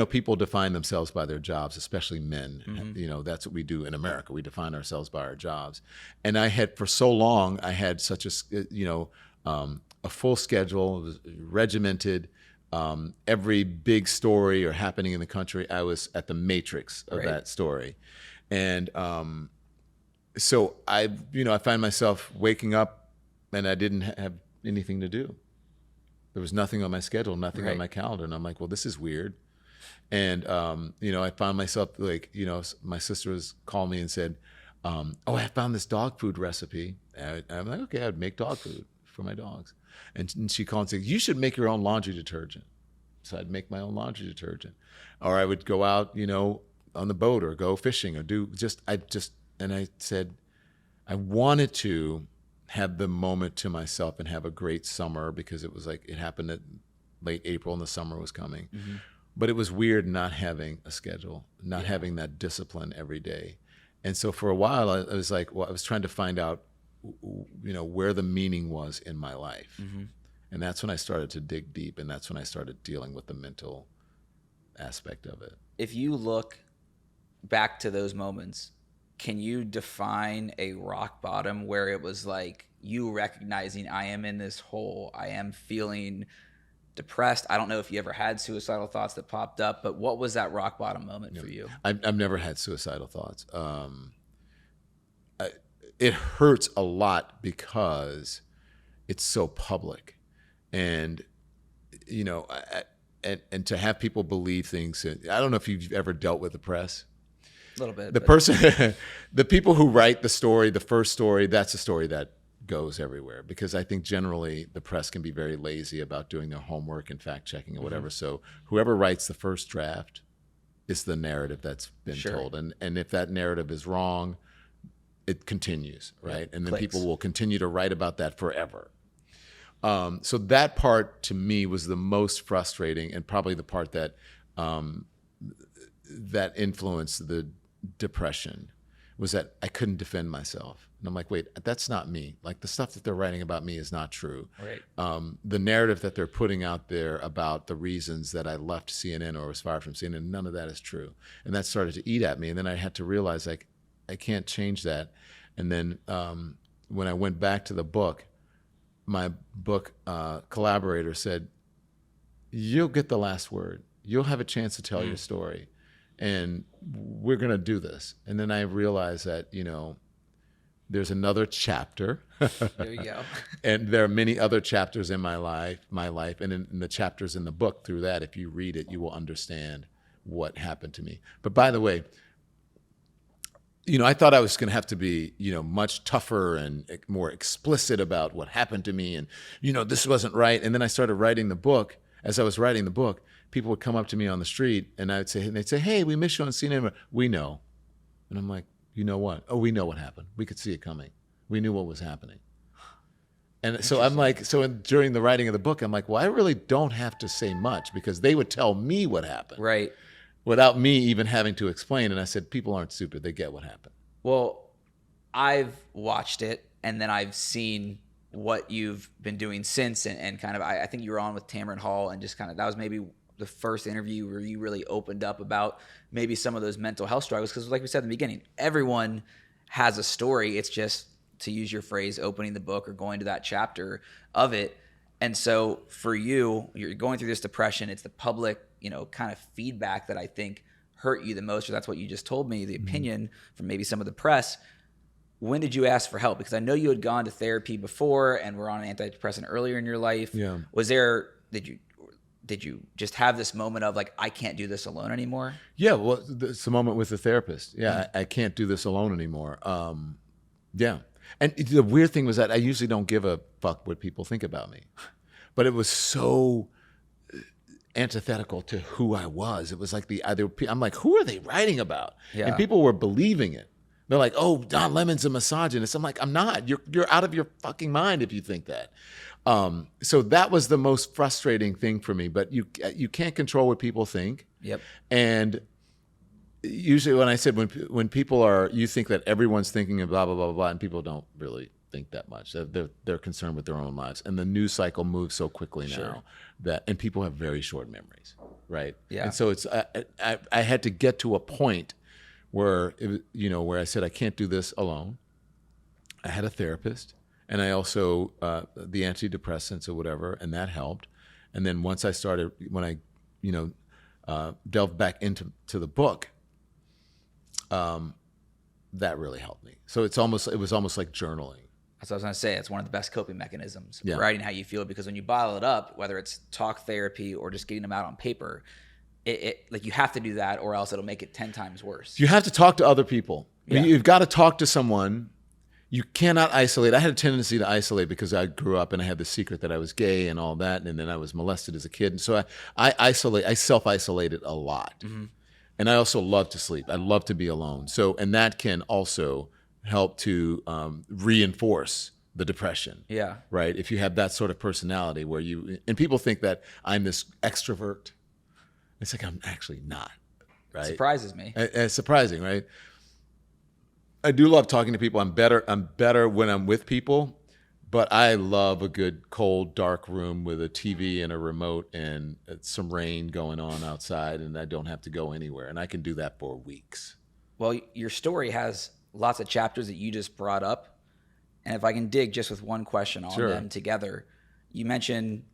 people define themselves by their jobs, especially men. Mm-hmm. That's what we do in America. We define ourselves by our jobs. And I had, for so long, I had such a full schedule, it was regimented. Every big story or happening in the country, I was at the matrix of that story. And so I find myself waking up and I didn't have anything to do. There was nothing on my schedule, nothing on my calendar. And I'm like, well, this is weird. And, I found myself like, my sisters called me and said, I found this dog food recipe. And I'm like, okay, I'd make dog food for my dogs. And she called and said, you should make your own laundry detergent. So I'd make my own laundry detergent. Or I would go out, on the boat or go fishing or and I said, I wanted to have the moment to myself and have a great summer because it was like, it happened at late April and the summer was coming. Mm-hmm. But it was weird not having a schedule, not having that discipline every day. And so for a while, I was like, I was trying to find out, where the meaning was in my life. Mm-hmm. And that's when I started to dig deep, and that's when I started dealing with the mental aspect of it. If you look back to those moments, can you define a rock bottom where it was like you recognizing I am in this hole, I am feeling depressed? I don't know if you ever had suicidal thoughts that popped up, but what was that rock bottom moment for you? I've never had suicidal thoughts. It hurts a lot because it's so public, and and to have people believe things. I don't know if you've ever dealt with the press. A little bit. The people who write the story, the first story, that's a story that goes everywhere, because I think generally the press can be very lazy about doing their homework and fact checking or whatever. Mm-hmm. So whoever writes the first draft is the narrative that's been told. And if that narrative is wrong, it continues, right? And then people will continue to write about that forever. So that part to me was the most frustrating, and probably the part that that influenced the depression, was that I couldn't defend myself. And I'm like, wait, that's not me. Like, the stuff that they're writing about me is not true. Right. The narrative that they're putting out there about the reasons that I left CNN or was fired from CNN, none of that is true. And that started to eat at me. And then I had to realize, like, I can't change that. And then when I went back to the book, my book collaborator said, you'll get the last word. You'll have a chance to tell your story. And we're going to do this. And then I realized that, there's another chapter. There you go. And there are many other chapters in my life, and in the chapters in the book. Through that, if you read it, you will understand what happened to me. But by the way, I thought I was going to have to be, much tougher and more explicit about what happened to me. And, this wasn't right. And then I started writing the book. As I was writing the book, people would come up to me on the street and they'd say, hey, we miss you on CNN. We know. And I'm like, you know what? Oh, we know what happened. We could see it coming. We knew what was happening. And so I'm like, during the writing of the book, I'm like, well, I really don't have to say much because they would tell me what happened. Right. Without me even having to explain. And I said, people aren't stupid. They get what happened. Well, I've watched it and then I've seen what you've been doing since. And kind of, I think you were on with Tamron Hall and just kind of, that was maybe the first interview where you really opened up about maybe some of those mental health struggles. Because like we said in the beginning, everyone has a story. It's just, to use your phrase, opening the book or going to that chapter of it. And so for you, you're going through this depression. It's the public, kind of feedback that I think hurt you the most, or that's what you just told me, the opinion from maybe some of the press. When did you ask for help? Because I know you had gone to therapy before and were on an antidepressant earlier in your life. Yeah. Did you just have this moment of like, I can't do this alone anymore? Yeah, well, it's the moment with the therapist. Yeah, I can't do this alone anymore. Yeah. And the weird thing was that I usually don't give a fuck what people think about me. But it was so antithetical to who I was. It was like I'm like, who are they writing about? Yeah. And people were believing it. They're like, oh, Don Lemon's a misogynist. I'm like, I'm not. You're out of your fucking mind if you think that. So that was the most frustrating thing for me. But you can't control what people think. Yep. And usually when I said when people you think that everyone's thinking of blah blah blah blah, and people don't really think that much. They're concerned with their own lives, and the news cycle moves so quickly now and people have very short memories, right? Yeah. And so it's I had to get to a point where where I said I can't do this alone. I had a therapist, and I also the antidepressants or whatever, and that helped. And then once I started, when I delved back into the book, that really helped me. So it was almost like journaling. That's what I was going to say. It's one of the best coping mechanisms, Yeah. writing how you feel, because when you bottle it up, whether it's talk therapy or just getting them out on paper, it like you have to do that or else it'll make it 10 times worse. You have to talk to other people. Yeah. You've got to talk to someone. You cannot isolate. I had a tendency to isolate because I grew up and I had the secret that I was gay and all that, and then I was molested as a kid. And so I self-isolated a lot. Mm-hmm. And I also love to sleep. I love to be alone. And that can also help to reinforce the depression. Yeah. Right? If you have that sort of personality and people think that I'm this extrovert. It's like, I'm actually not. Right? Surprises me. It's surprising, right? I do love talking to people. I'm better when I'm with people, but I love a good cold dark room with a TV and a remote and some rain going on outside, and I don't have to go anywhere, and I can do that for weeks. Well, your story has lots of chapters that you just brought up, and if I can dig just with one question on them together, you mentioned,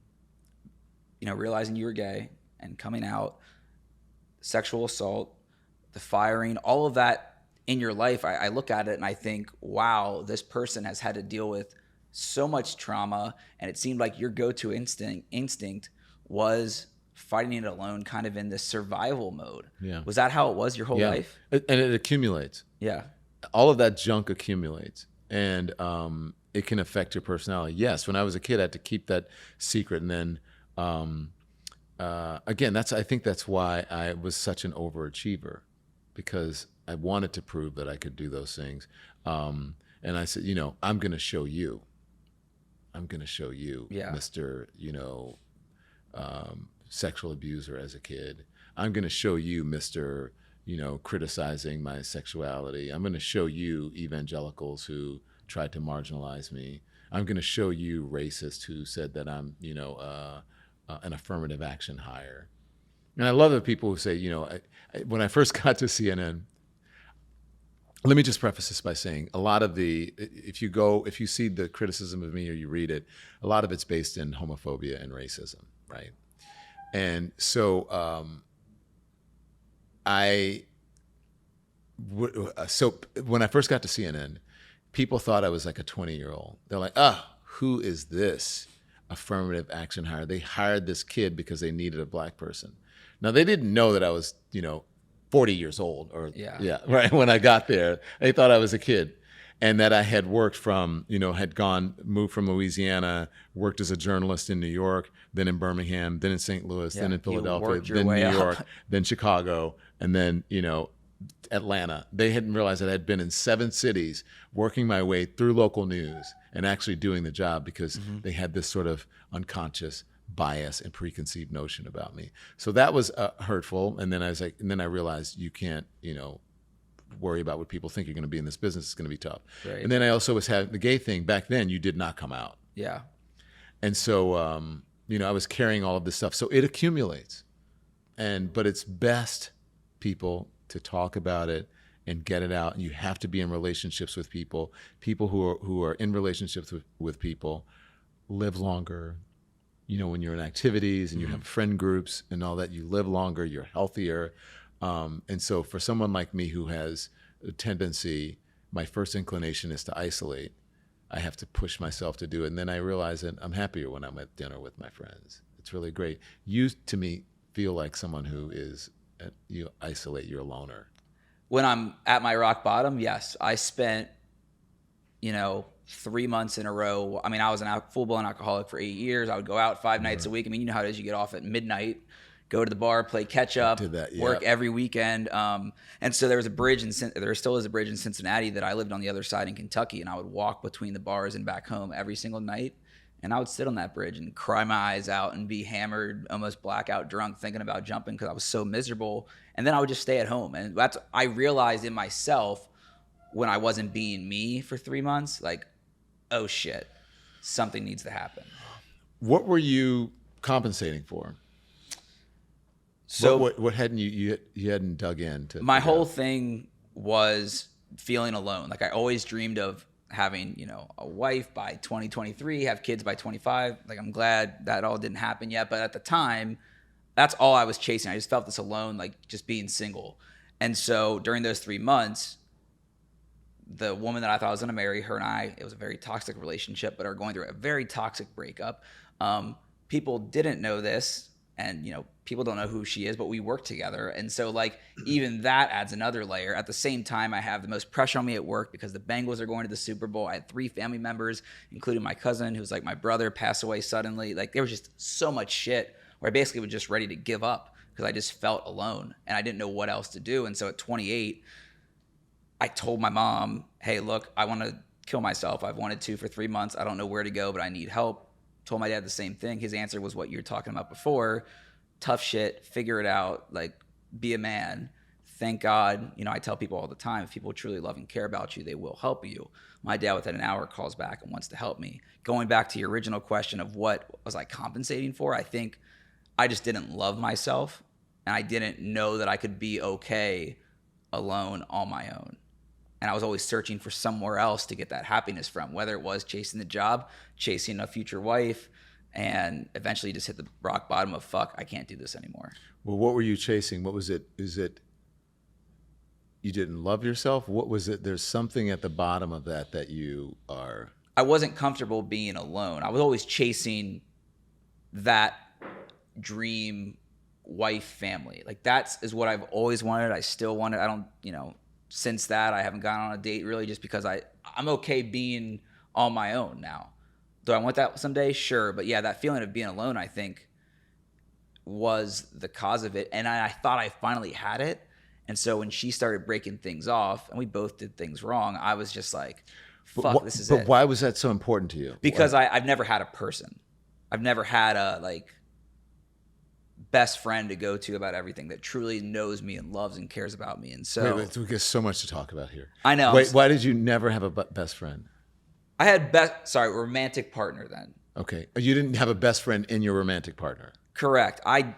realizing you were gay and coming out, sexual assault, the firing, all of that in your life. I look at it and I think, wow, this person has had to deal with so much trauma, and it seemed like your go-to instinct was fighting it alone, kind of in this survival mode. Yeah. Was that how it was your whole life? And it accumulates. Yeah. All of that junk accumulates, and it can affect your personality. Yes, when I was a kid, I had to keep that secret, and then again, I think that's why I was such an overachiever, because I wanted to prove that I could do those things. And I said, I'm going to show you. I'm going to show you, Mr. Sexual abuser as a kid. I'm going to show you, Mr. Criticizing my sexuality. I'm going to show you evangelicals who tried to marginalize me. I'm going to show you racists who said that I'm, an affirmative action hire. And I love the people who say, when I first got to CNN, let me just preface this by saying a lot of if you see the criticism of me or you read it, a lot of it's based in homophobia and racism, right? And so so when I first got to CNN, people thought I was like a 20-year-old. They're like, who is this affirmative action hire? They hired this kid because they needed a black person. Now, they didn't know that I was, 40 years old right, when I got there. They thought I was a kid. and that I had worked from, moved from Louisiana, worked as a journalist in New York, then in Birmingham, then in St. Louis, then in Philadelphia, then New York, then Chicago, and then, Atlanta. They hadn't realized that I had been in 7 cities working my way through local news and actually doing the job because they had this sort of unconscious bias and preconceived notion about me. So that was hurtful. And then I realized you can't, worry about what people think you're going to be in this business. It's going to be tough. Right. And then I also was having the gay thing back then. You did not come out. Yeah. And so, I was carrying all of this stuff. So it accumulates. But it's best, people, to talk about it and get it out. And you have to be in relationships with people. People who are in relationships with people live longer. When you're in activities and you have friend groups and all that, you live longer, you're healthier. And so for someone like me who has a tendency, my first inclination is to isolate. I have to push myself to do it. And then I realize that I'm happier when I'm at dinner with my friends. It's really great. You, to me, feel like someone who is, you isolate, you're a loner. When I'm at my rock bottom, yes. I spent, 3 months in a row. I mean, I was a full-blown alcoholic for 8 years. I would go out 5 nights a week. I mean, you know how it is. You get off at midnight, go to the bar, play catch up, work every weekend. And so there still is a bridge in Cincinnati that I lived on the other side in Kentucky, and I would walk between the bars and back home every single night. And I would sit on that bridge and cry my eyes out and be hammered, almost blackout drunk, thinking about jumping because I was so miserable. And then I would just stay at home. And I realized in myself when I wasn't being me for 3 months, like, oh shit, something needs to happen. What were you compensating for? So what hadn't you hadn't dug into? My whole thing was feeling alone. Like I always dreamed of having, a wife by 2023, have kids by 25. Like I'm glad that all didn't happen yet. But at the time, that's all I was chasing. I just felt this alone, like just being single. And so during those 3 months, the woman that I thought I was going to marry, her and I, it was a very toxic relationship, but are going through a very toxic breakup. People didn't know this, and people don't know who she is, but we work together. And so like even that adds another layer. At the same time, I have the most pressure on me at work because the Bengals are going to the Super Bowl. I had 3 family members, including my cousin, who's like my brother, pass away suddenly. Like there was just so much shit where I basically was just ready to give up because I just felt alone and I didn't know what else to do. And so at 28, I told my mom, hey, look, I want to kill myself. I've wanted to for 3 months. I don't know where to go, but I need help. Told my dad the same thing. His answer was what you were talking about before. Tough shit, figure it out, like be a man. Thank God, I tell people all the time, if people truly love and care about you, they will help you. My dad within an hour calls back and wants to help me. Going back to your original question of what was I compensating for, I think I just didn't love myself and I didn't know that I could be okay alone on my own. And I was always searching for somewhere else to get that happiness from, whether it was chasing the job, chasing a future wife, and eventually just hit the rock bottom of fuck, I can't do this anymore. Well, what were you chasing? What was it? Is it you didn't love yourself? What was it? There's something at the bottom of that you are... I wasn't comfortable being alone. I was always chasing that dream wife family. Like is what I've always wanted. I still want it. I don't, since that, I haven't gone on a date really just because I'm okay being on my own now. Do I want that someday? Sure. But yeah, that feeling of being alone, I think, was the cause of it. And I thought I finally had it. And so when she started breaking things off and we both did things wrong, I was just like, fuck, this is it. But why was that so important to you? Because I've never had a person. I've never had a best friend to go to about everything that truly knows me and loves and cares about me. And so wait, we get so much to talk about here. I know. Wait, why did you never have a best friend? I had romantic partner then. Okay. You didn't have a best friend in your romantic partner. Correct. We're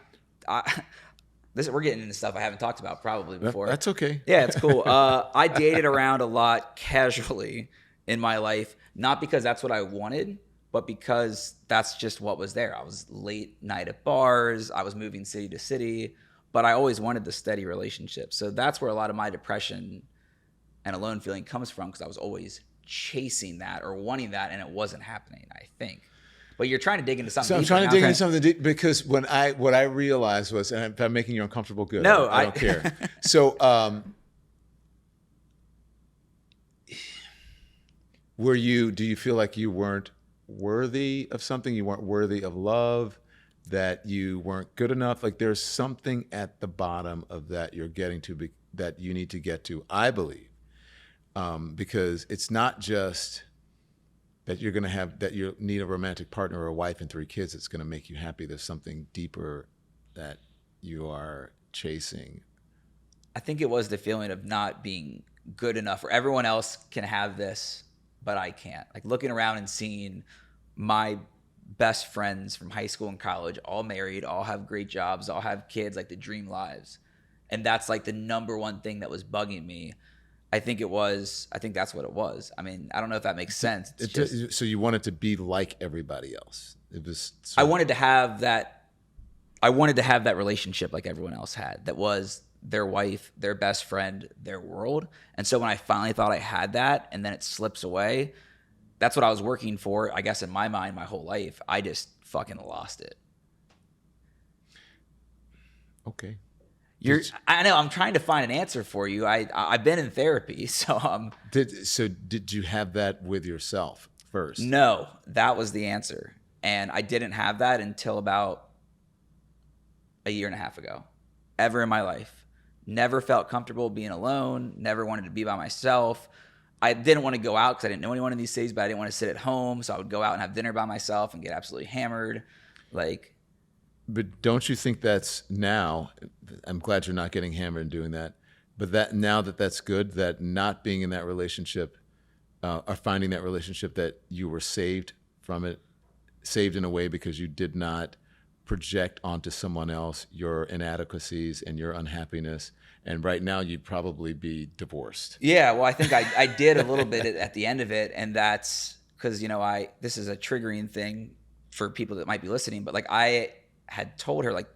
getting into stuff I haven't talked about probably before. That's okay. Yeah, it's cool. I dated around a lot casually in my life, not because that's what I wanted, but because that's just what was there. I was late night at bars. I was moving city to city, but I always wanted the steady relationship. So that's where a lot of my depression and alone feeling comes from, because I was always chasing that or wanting that, and it wasn't happening, I think. But you're trying to dig into something. So I'm trying to dig into something deep, because what I realized was, and if I'm making you uncomfortable, good. No, I don't care. So Do you feel like you weren't worthy of something? You weren't worthy of love, that you weren't good enough? Like there's something at the bottom of that you're getting to, that you need to get to, I believe. Because it's not just that you need a romantic partner or a wife and 3 kids that's going to make you happy. There's something deeper that you are chasing. I think it was the feeling of not being good enough, or everyone else can have this, but I can't. Like looking around and seeing my best friends from high school and college, all married, all have great jobs, all have kids, like the dream lives. And that's like the number one thing that was bugging me. I think that's what it was. I mean, I don't know if that makes sense. So you wanted to be like everybody else. It was. I wanted to have that. I wanted to have that relationship like everyone else had. That was their wife, their best friend, their world. And so when I finally thought I had that, and then it slips away, that's what I was working for, I guess, in my mind, my whole life. I just fucking lost it. Okay. I know I'm trying to find an answer for you. I've been in therapy, so did you have that with yourself first? No, that was the answer. And I didn't have that until about a year and a half ago, ever in my life. Never felt comfortable being alone, never wanted to be by myself. I didn't want to go out because I didn't know anyone in these cities, but I didn't want to sit at home. So I would go out and have dinner by myself and get absolutely hammered. But don't you think that's now, I'm glad you're not getting hammered and doing that, but that now that's good, that not being in that relationship or finding that relationship, that you were saved from it, saved in a way because you did not project onto someone else your inadequacies and your unhappiness. And right now you'd probably be divorced. Yeah, well, I think I did a little bit at the end of it. And that's because, this is a triggering thing for people that might be listening, but like I had told her like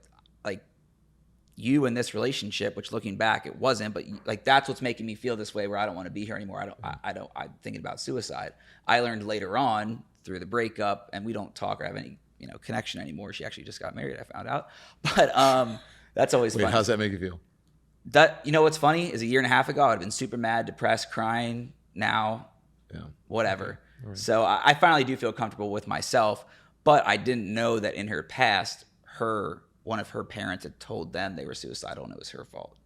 you in this relationship, which looking back it wasn't, but like that's what's making me feel this way, where I don't want to be here anymore. I'm thinking about suicide. I learned later on through the breakup, and we don't talk or have any connection anymore. She actually just got married, I found out. But that's always Wait, funny. How's that make you feel? That what's funny is a year and a half ago I'd have been super mad, depressed, crying. Now, whatever. Okay. Right. So I finally do feel comfortable with myself, but I didn't know that in her past, one of her parents had told them they were suicidal and it was her fault.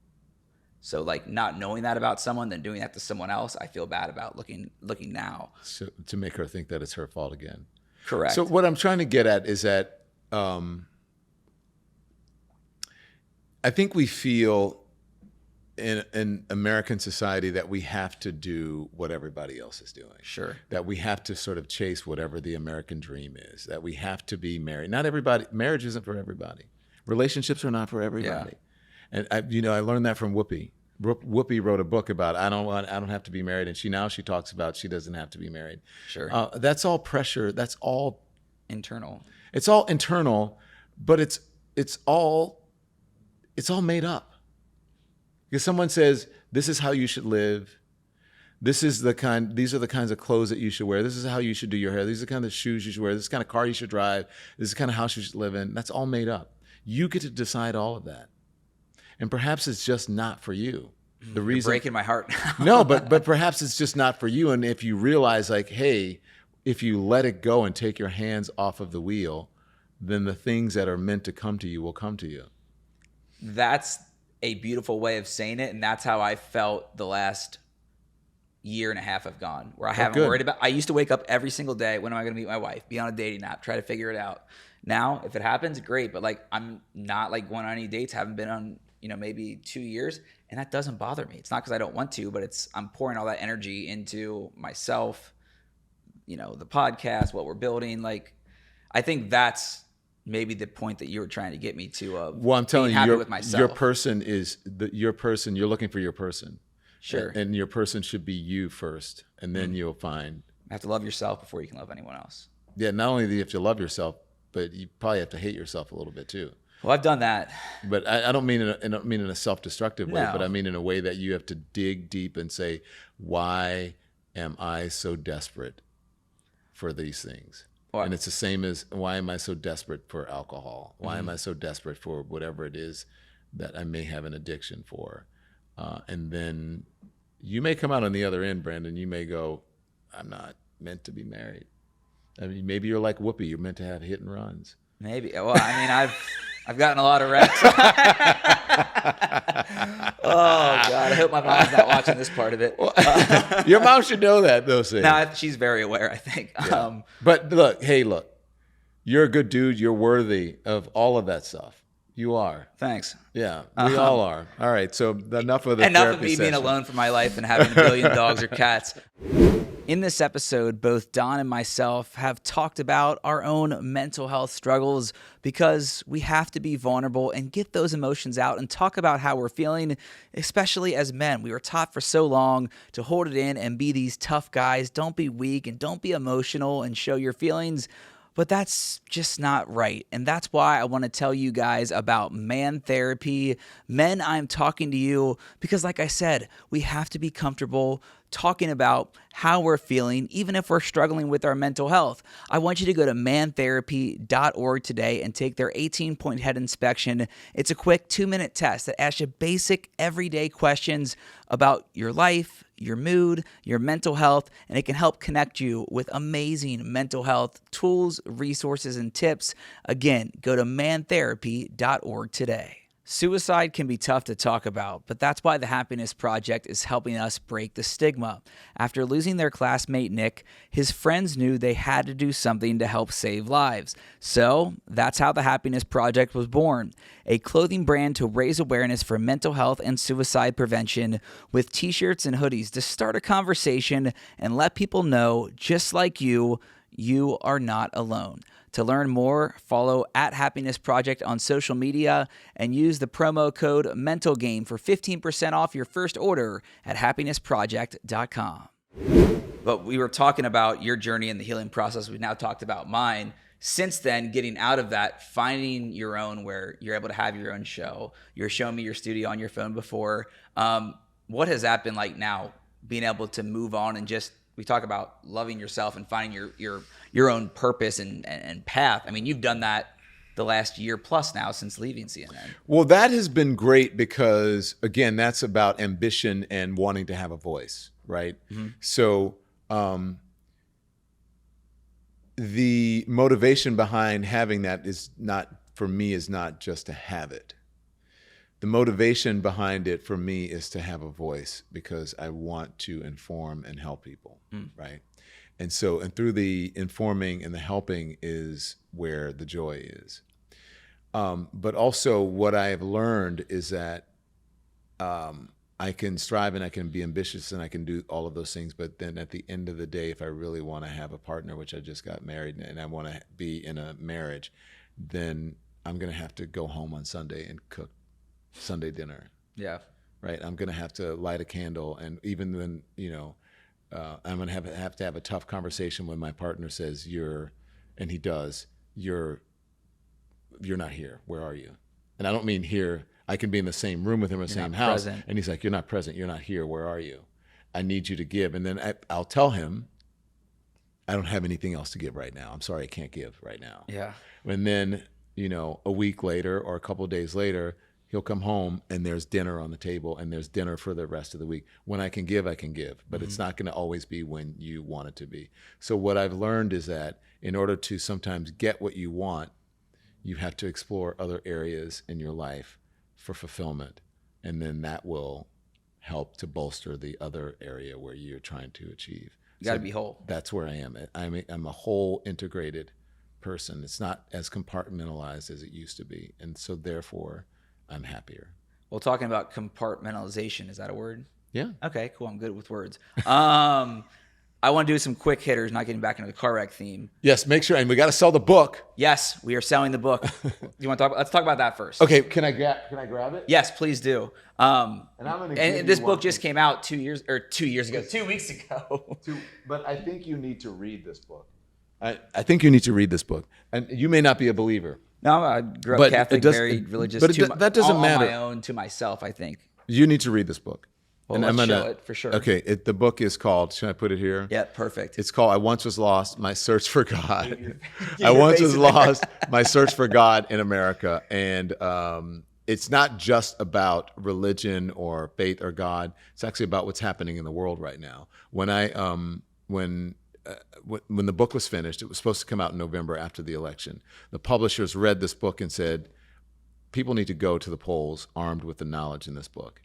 So like not knowing that about someone, then doing that to someone else, I feel bad about looking now. So to make her think that it's her fault again. Correct. So what I'm trying to get at is that I think we feel in American society that we have to do what everybody else is doing. Sure. That we have to sort of chase whatever the American dream is. That we have to be married. Marriage isn't for everybody. Relationships are not for everybody. Yeah. And I learned that from Whoopi. Whoopi wrote a book about I don't have to be married, and she talks about she doesn't have to be married. Sure. That's all pressure. That's all internal. It's all internal, but it's all made up. Because someone says, this is how you should live. These are the kinds of clothes that you should wear. This is how you should do your hair. These are the kind of shoes you should wear. This is the kind of car you should drive. This is the kind of house you should live in. That's all made up. You get to decide all of that. And perhaps it's just not for you. You're breaking my heart. No, but perhaps it's just not for you. And if you realize like, hey, if you let it go and take your hands off of the wheel, then the things that are meant to come to you will come to you. That's a beautiful way of saying it, and that's how I felt the last year and a half have gone, where I haven't worried about. I used to wake up every single day, when am I going to meet my wife, be on a dating app, try to figure it out. Now, if it happens, great, but like I'm not like going on any dates, haven't been on maybe 2 years, and that doesn't bother me. It's not because I don't want to, but I'm pouring all that energy into myself, the podcast, what we're building. Like, I think that's maybe the point that you were trying to get me to. Well, I'm telling you, with myself. Your person is your person. You're looking for your person. Sure. And your person should be you first, and then you'll find. You have to love yourself before you can love anyone else. Yeah, not only do you have to love yourself, but you probably have to hate yourself a little bit too. Well, I've done that. But I don't mean in a self-destructive way, No. but I mean in a way that you have to dig deep and say, why am I so desperate for these things? Well, and it's the same as, why am I so desperate for alcohol? Why am I so desperate for whatever it is that I may have an addiction for? And then you may come out on the other end, Brandon. You may go, I'm not meant to be married. I mean, maybe you're like Whoopi. You're meant to have hit and runs. Maybe. Well, I mean, I've gotten a lot of wrecks. Oh God, I hope my mom's not watching this part of it. Your mom should know that, those things. No, she's very aware, I think. Yeah. But look, you're a good dude. You're worthy of all of that stuff. You are. Thanks. Yeah, we all are. All right, so enough of the enough of therapy me being session. alone for my life and having a billion dogs or cats. In this episode, both Don and myself have talked about our own mental health struggles because we have to be vulnerable and get those emotions out and talk about how we're feeling, especially as men. We were taught for so long to hold it in and be these tough guys. Don't be weak and don't be emotional and show your feelings. But that's just not right. And that's why I want to tell you guys about man therapy. Men, I'm talking to you because, like I said, we have to be comfortable talking about how we're feeling, even if we're struggling with our mental health. I want you to go to mantherapy.org today and take their 18-point head inspection. It's a quick 2-minute test that asks you basic, everyday questions about your life, your mood, your mental health, and it can help connect you with amazing mental health tools, resources, and tips. Again, go to mantherapy.org today. Suicide can be tough to talk about, but that's why the Happiness Project is helping us break the stigma. After losing their classmate Nick, his friends knew they had to do something to help save lives. So that's how the Happiness Project was born, a clothing brand to raise awareness for mental health and suicide prevention with t-shirts and hoodies to start a conversation and let people know, just like you are not alone. To learn more, follow @Happiness Project on social media and use the promo code MENTALGAME for 15% off your first order at happinessproject.com. But we were talking about your journey in the healing process. We've now talked about mine. Since then, getting out of that, finding your own where you're able to have your own show. You're showing me your studio on your phone before. What has that been like now, being able to move on and just, we talk about loving yourself and finding your own purpose and path. I mean, you've done that the last year plus now since leaving CNN. Well, that has been great because, again, that's about ambition and wanting to have a voice, right? Mm-hmm. So the motivation behind having that is not, for me, is not just to have it. The motivation behind it for me is to have a voice because I want to inform and help people, right? And so, and through the informing and the helping is where the joy is. But also what I have learned is that I can strive and I can be ambitious and I can do all of those things. But then at the end of the day, if I really want to have a partner, which I just got married and I want to be in a marriage, then I'm going to have to go home on Sunday and cook Sunday dinner. Yeah. Right. I'm going to have to light a candle. And even then, I'm going to have to have a tough conversation when my partner says and he does, you're not here. Where are you? And I don't mean here. I can be in the same room with him in the same house. Present. And he's like, you're not present. You're not here. Where are you? I need you to give. And then I'll tell him, I don't have anything else to give right now. I'm sorry, I can't give right now. Yeah. And then, a week later or a couple of days later, he'll come home and there's dinner on the table and there's dinner for the rest of the week. When I can give, I can give, but it's not going to always be when you want it to be. So what I've learned is that in order to sometimes get what you want, you have to explore other areas in your life for fulfillment. And then that will help to bolster the other area where you're trying to achieve. You got to be whole. That's where I am. I'm a whole integrated person. It's not as compartmentalized as it used to be. And so therefore, I'm happier. Well, talking about compartmentalization, is that a word? Yeah. Okay, cool. I'm good with words. I want to do some quick hitters, not getting back into the car wreck theme. Yes, make sure. And we got to sell the book. Yes, we are selling the book. You want to talk? Let's talk about that first. Okay. Can I grab it? Yes, please do. And I'm gonna. And this book just came out 2 years ago. 2 weeks ago. But I think you need to read this book. I think you need to read this book. And you may not be a believer. No, I grew up Catholic, very religious. But that doesn't matter. On my own, to myself, I think. You need to read this book. Well, let's show it for sure. Okay, the book is called, should I put it here? Yeah, perfect. It's called I Once Was Lost, My Search for God. I Once Was Lost, My Search for God in America. And it's not just about religion or faith or God. It's actually about what's happening in the world right now. When when the book was finished, it was supposed to come out in November after the election. The publishers read this book and said, people need to go to the polls armed with the knowledge in this book.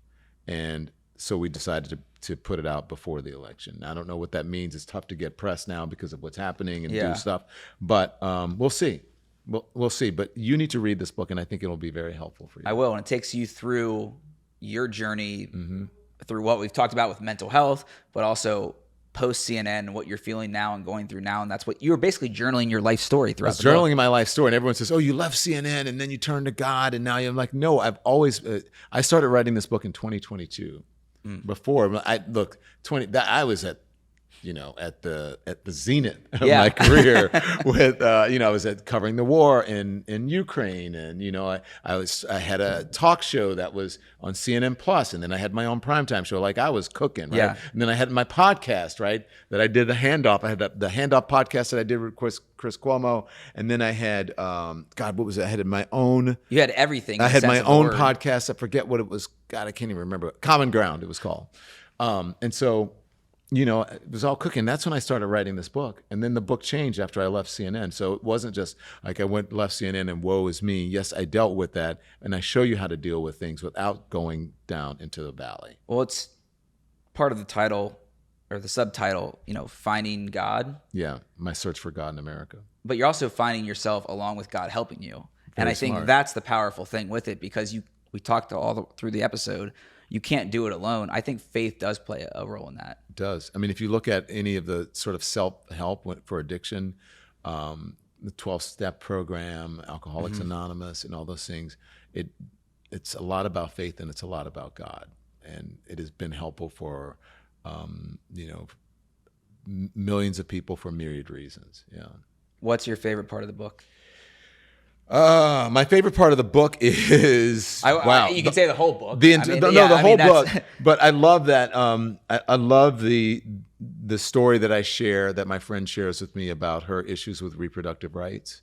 And so we decided to put it out before the election. I don't know what that means. It's tough to get press now because of what's happening and do stuff. But we'll see. We'll see. But you need to read this book, and I think it'll be very helpful for you. I will. And it takes you through your journey, through what we've talked about with mental health, but also post CNN, what you're feeling now and going through now. And that's what you were basically journaling your life story throughout the book. Journaling my life story. And everyone says, oh, you left CNN and then you turned to God. And now I'm like, no, I've always, I started writing this book in 2022. Before I was at, at the zenith of my career with, I was covering the war in Ukraine. And, I had a talk show that was on CNN Plus, and then I had my own primetime show. Like I was cooking, right? Yeah. And then I had my podcast, right? That I did the Handoff. I had the Handoff podcast that I did with Chris Cuomo. And then I had, what was it? I had my own. You had everything. I had my own podcast. I forget what it was. God, I can't even remember. Common Ground, it was called. And so, it was all cooking. That's when I started writing this book. And then the book changed after I left CNN. So it wasn't just like I left CNN and woe is me. Yes, I dealt with that. And I show you how to deal with things without going down into the valley. Well, it's part of the title or the subtitle, finding God. Yeah, my search for God in America. But you're also finding yourself along with God helping you. And I think that's the powerful thing with it, because we talked through the episode, you can't do it alone. I think faith does play a role in that. It does. I mean, if you look at any of the sort of self-help for addiction, the 12-step program, Alcoholics Anonymous, and all those things, it's a lot about faith and it's a lot about God. And it has been helpful for, millions of people for myriad reasons. Yeah. What's your favorite part of the book? My favorite part of the book is you can say the whole book. The whole book. But I love that. I love the story that I share, that my friend shares with me about her issues with reproductive rights.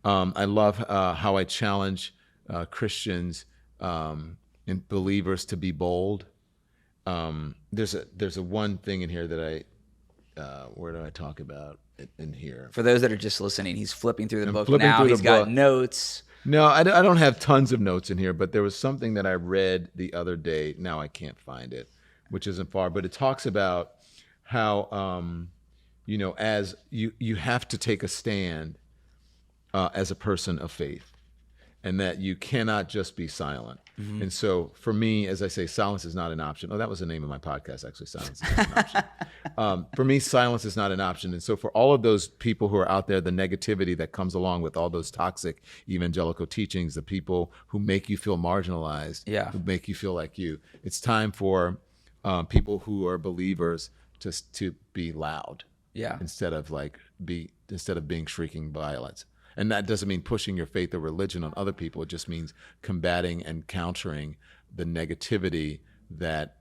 I love how I challenge Christians and believers to be bold. There's a one thing in here that where do I talk about it in here? For those that are just listening, he's flipping through the book now. He's got notes. No, I don't have tons of notes in here, but there was something that I read the other day. Now I can't find it, which isn't far, but it talks about how, as you have to take a stand as a person of faith, and that you cannot just be silent. And so for me, as I say, silence is not an option. Oh, that was the name of my podcast, actually, Silence is not an option. For me, silence is not an option. And so for all of those people who are out there, the negativity that comes along with all those toxic evangelical teachings, the people who make you feel marginalized, who make you feel like it's time for people who are believers to be loud, instead of being shrieking violence. And that doesn't mean pushing your faith or religion on other people. It just means combating and countering the negativity that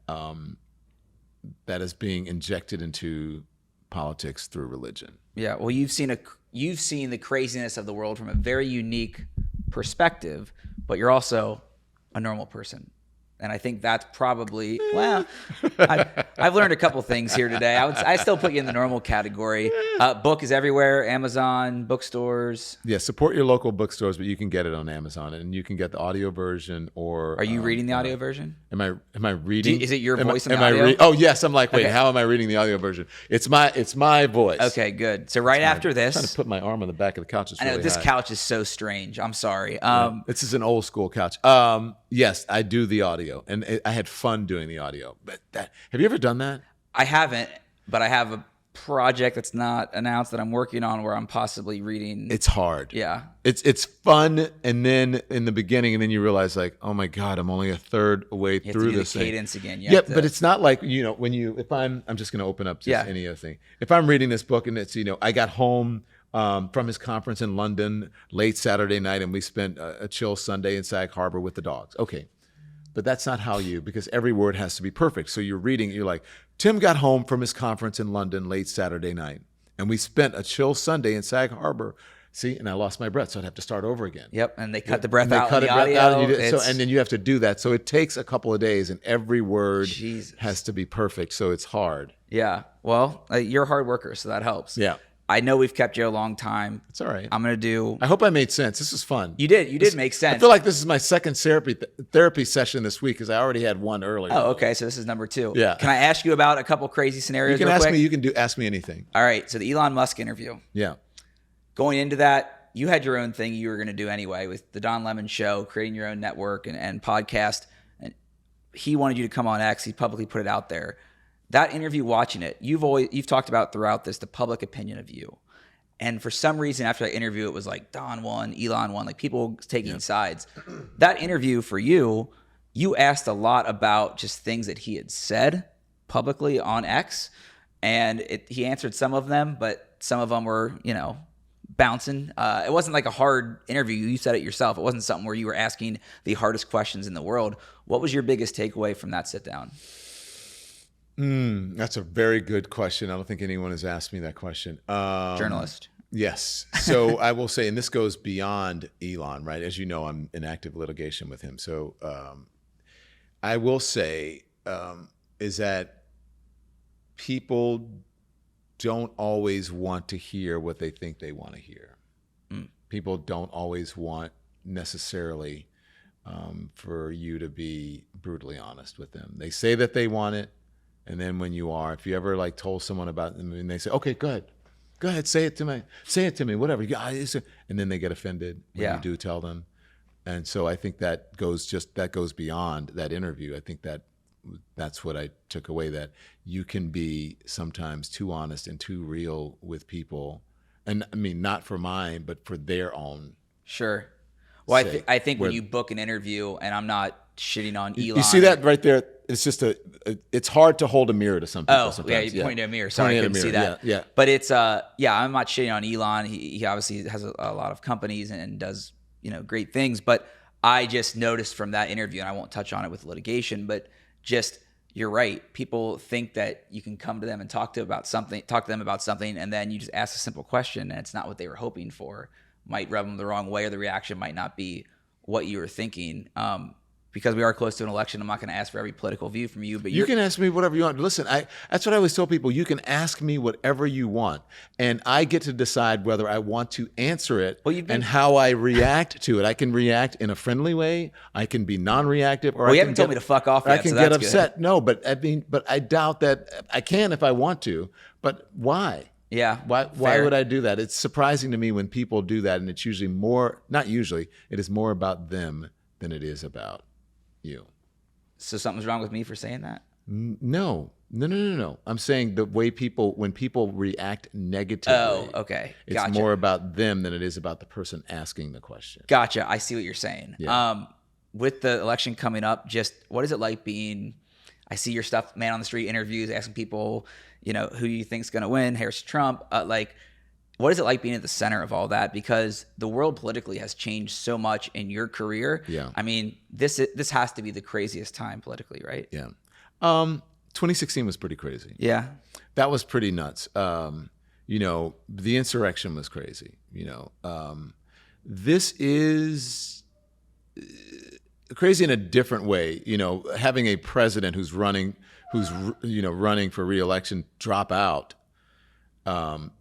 is being injected into politics through religion. Yeah, well, you've seen the craziness of the world from a very unique perspective, but you're also a normal person. And I think that's probably, I've learned a couple things here today. I still put you in the normal category. Book is everywhere, Amazon, bookstores. Yeah, support your local bookstores, but you can get it on Amazon, and you can get the audio version or... Are you reading the audio version? Am I reading? Is it your voice in the audio? Oh, yes. I'm like, wait, how am I reading the audio version? It's my voice. Okay, good. So after this... I'm trying to put my arm on the back of the couch. I know, this couch is so strange. I'm sorry. This is an old school couch. Yes, I do the audio. And I had fun doing the audio. But have you ever done that? I haven't, but I have a project that's not announced that I'm working on where I'm possibly reading. It's hard. Yeah. It's fun, and then in the beginning, and then you realize like, oh my God, I'm only a third way through this thing. Cadence again. But it's not like, if I'm just going to open up just any other thing. If I'm reading this book and it's, I got home from his conference in London late Saturday night, and we spent a chill Sunday in Sag Harbor with the dogs. Okay. But that's not because every word has to be perfect. So you're reading, you're like, Tim got home from his conference in London late Saturday night, and we spent a chill Sunday in Sag Harbor See, and I lost my breath, so I'd have to start over again. Yep, and they cut the breath And they out cut in the it breath audio. out, and then you have to do that. So it takes a couple of days, and every word has to be perfect. So it's hard. Yeah. Well, you're a hard worker, so that helps. Yeah. I know we've kept you a long time. It's all right. I'm going to do... I hope I made sense. This is fun. You did make sense. I feel like this is my second therapy session this week because I already had one earlier. Oh, okay. So this is number 2. Yeah. Can I ask you about a couple crazy scenarios You can real ask quick? me. You can ask me anything. All right. So the Elon Musk interview. Yeah. Going into that, you had your own thing you were going to do anyway with the Don Lemon Show, creating your own network and podcast. And he wanted you to come on X. He publicly put it out there. That interview, watching it, you've talked about throughout this the public opinion of you. And for some reason, after that interview, it was like Don won, Elon won, like people taking sides. That interview for you, you asked a lot about just things that he had said publicly on X. And he answered some of them, but some of them were, bouncing. It wasn't like a hard interview. You said it yourself. It wasn't something where you were asking the hardest questions in the world. What was your biggest takeaway from that sit down? That's a very good question. I don't think anyone has asked me that question. Journalist. Yes. So I will say, and this goes beyond Elon, right? As you know, I'm in active litigation with him. So I will say is that people don't always want to hear what they think they want to hear. People don't always want necessarily for you to be brutally honest with them. They say that they want it. And then when you are, if you ever like told someone about them and they say, okay, go ahead, say it to me, whatever. And then they get offended when you do tell them. And so I think that goes beyond that interview. I think that's what I took away, that you can be sometimes too honest and too real with people. And I mean, not for mine, but for their own. Sure. Well, I think when you book an interview, and I'm not shitting on Elon. You see that right there? It's just it's hard to hold a mirror to some people. Oh, yeah, you're pointing to a mirror. Sorry, I couldn't see that. Yeah. But it's, I'm not shitting on Elon. He obviously has a lot of companies and does, great things. But I just noticed from that interview, and I won't touch on it with litigation, but just, you're right. People think that you can come to them and talk to them about something, and then you just ask a simple question, and it's not what they were hoping for. Might rub them the wrong way, or the reaction might not be what you were thinking. Because we are close to an election, I'm not going to ask for every political view from you. But you can ask me whatever you want. Listen, that's what I always tell people. You can ask me whatever you want, and I get to decide whether I want to answer it and how I react to it. I can react in a friendly way. I can be non-reactive. Or you haven't told me to fuck off yet, I can get upset. Good. No, but I doubt that I can if I want to. But why? Yeah. Why would I do that? It's surprising to me when people do that, and it's usually it is more about them than it is about you. So something's wrong with me for saying that? No. I'm saying the way when people react negatively. Oh, okay. Gotcha. It's more about them than it is about the person asking the question. Gotcha. I see what you're saying. Yeah. With the election coming up, just what is it like being, I see your stuff, man on the street interviews, asking people, who you think's going to win, Harris, Trump, what is it like being at the center of all that? Because the world politically has changed so much in your career. Yeah. I mean, this has to be the craziest time politically, right? Yeah. 2016 was pretty crazy. Yeah. That was pretty nuts. The insurrection was crazy. This is crazy in a different way. Having a president who's running for re-election drop out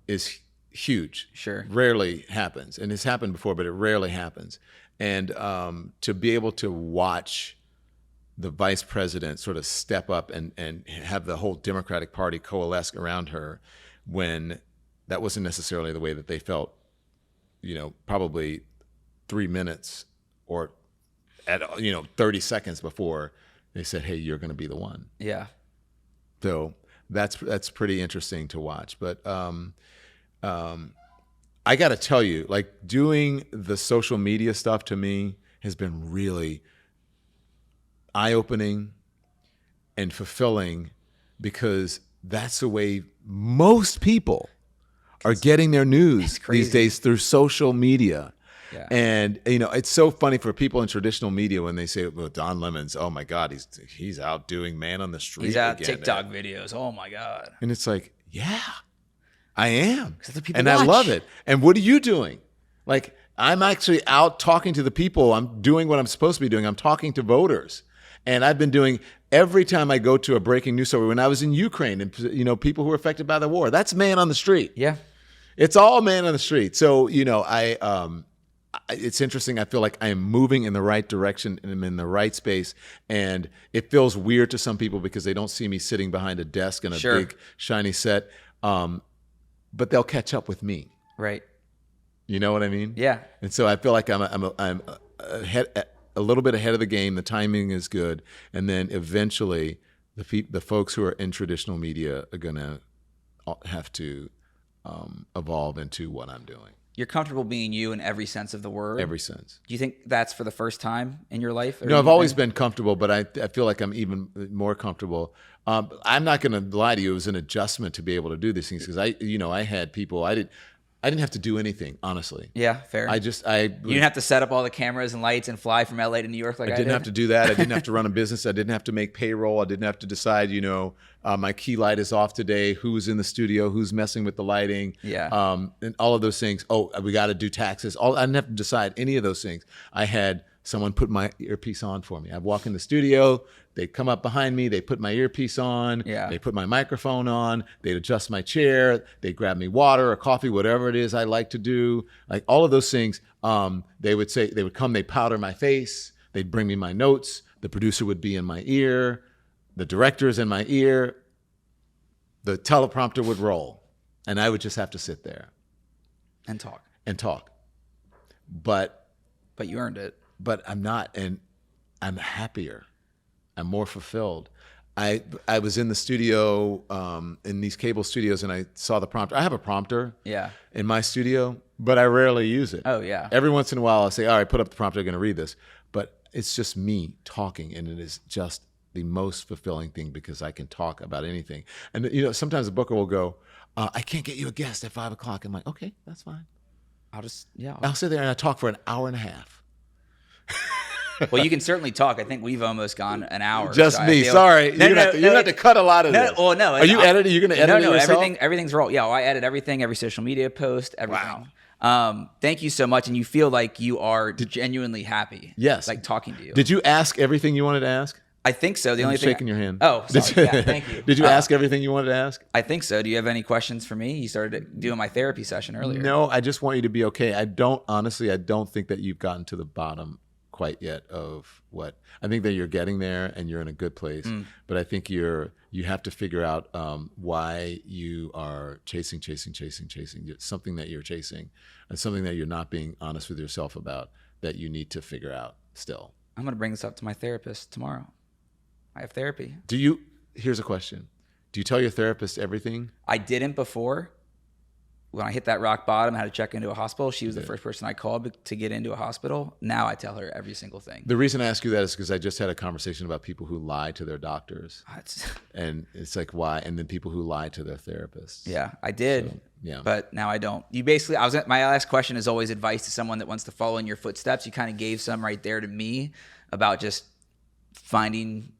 is huge. Sure. Rarely happens. And it's happened before, but it rarely happens. And to be able to watch the vice president sort of step up and have the whole Democratic Party coalesce around her when that wasn't necessarily the way that they felt, probably 3 minutes or at 30 seconds before they said, hey, you're going to be the one. Yeah. So that's pretty interesting to watch. But I got to tell you, like, doing the social media stuff to me has been really eye-opening and fulfilling, because that's the way most people are getting their news these days, through social media. Yeah. And it's so funny for people in traditional media when they say, well, Don Lemon's, oh my God, he's out doing man on the street. He's out again. TikTok videos. Oh my God. And it's like, yeah, I am. People and watch. I love it. And what are you doing? Like, I'm actually out talking to the people. I'm doing what I'm supposed to be doing. I'm talking to voters. And I've been doing every time I go to a breaking news story. When I was in Ukraine and, people who were affected by the war, that's man on the street. Yeah. It's all man on the street. So, it's interesting. I feel like I am moving in the right direction and I'm in the right space. And it feels weird to some people because they don't see me sitting behind a desk in a big shiny set. But they'll catch up with me. Right. You know what I mean? Yeah. And so I feel like I'm ahead, a little bit ahead of the game. The timing is good. And then eventually the folks who are in traditional media are going to have to evolve into what I'm doing. You're comfortable being you in every sense of the word? Every sense. Do you think that's for the first time in your life? No, I've always been comfortable, but I feel like I'm even more comfortable. I'm not going to lie to you. It was an adjustment to be able to do these things because I had people, I didn't have to do anything, honestly. Yeah, fair. You didn't have to set up all the cameras and lights and fly from LA to New York like I did. I didn't have to do that. I didn't have to run a business. I didn't have to make payroll. I didn't have to decide, my key light is off today. Who's in the studio? Who's messing with the lighting? Yeah. And all of those things. Oh, we got to do taxes. I didn't have to decide any of those things. I had someone put my earpiece on for me. I'd walk in the studio. They'd come up behind me. They put my earpiece on. Yeah. They put my microphone on. They'd adjust my chair. They'd grab me water or coffee, whatever it is I like to do. Like all of those things. They would come. They'd powder my face. They'd bring me my notes. The producer would be in my ear. The director's in my ear. The teleprompter would roll, and I would just have to sit there and talk. But you earned it. But I'm not, and I'm happier. I'm more fulfilled. I was in the studio, in these cable studios, and I saw the prompter. I have a prompter in my studio, but I rarely use it. Oh, yeah. Every once in a while, I'll say, all right, put up the prompter, I'm going to read this. But it's just me talking, and it is just the most fulfilling thing because I can talk about anything. And, sometimes the booker will go, I can't get you a guest at 5 o'clock. I'm like, okay, that's fine. I'll sit there and I talk for an hour and a half. Well, you can certainly talk. I think we've almost gone an hour. Just so me. Sorry. You're going to have to cut a lot of this. Well, no. Are you editing? You're going to edit it yourself? Everything's raw. Yeah, I edit everything, every social media post, everything. Wow. Thank you so much. And you feel like you are genuinely happy. Yes. Like talking to you. Did you ask everything you wanted to ask? I think so. The only thing shaking your hand. Oh, sorry. Yeah, thank you. Did you ask everything you wanted to ask? I think so. Do you have any questions for me? You started doing my therapy session earlier. No, I just want you to be okay. I don't think that you've gotten to the bottom quite yet of what I think that you're getting there and you're in a good place. But I think you have to figure out why you are chasing something that you're chasing and something that you're not being honest with yourself about that you need to figure out still. I'm going to bring this up to my therapist tomorrow. I have therapy. Here's a question. Do you tell your therapist everything? I didn't before. When I hit that rock bottom, I had to check into a hospital. She was the first person I called to get into a hospital. Now I tell her every single thing. The reason I ask you that is because I just had a conversation about people who lie to their doctors. And it's like, why? And then people who lie to their therapists. Yeah, I did. So, yeah. But now I don't. My last question is always advice to someone that wants to follow in your footsteps. You kind of gave some right there to me about just finding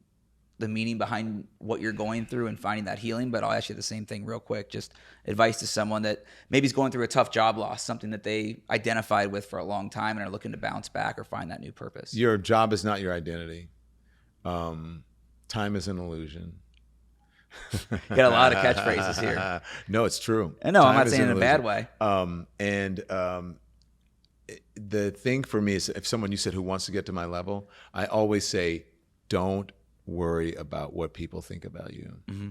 the meaning behind what you're going through and finding that healing. But I'll ask you the same thing real quick. Just advice to someone that maybe is going through a tough job loss, something that they identified with for a long time and are looking to bounce back or find that new purpose. Your job is not your identity. Time is an illusion. You got a lot of catchphrases here. No, it's true. No, I'm not saying it in a bad way. The thing for me is if someone you said who wants to get to my level, I always say, don't worry about what people think about you. Mm-hmm.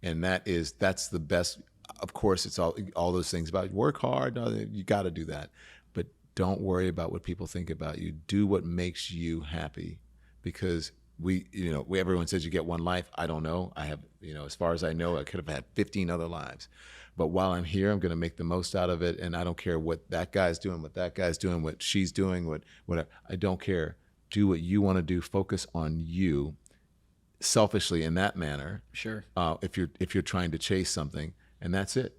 And that's the best. Of course, it's all those things about work hard. No, you got to do that. But don't worry about what people think about you. Do what makes you happy because everyone says you get one life. I don't know. I have, as far as I know, I could have had 15 other lives. But while I'm here, I'm going to make the most out of it. And I don't care what that guy's doing, what she's doing, whatever. I don't care. Do what you want to do. Focus on you selfishly in that manner. Sure. If you're trying to chase something, and that's it.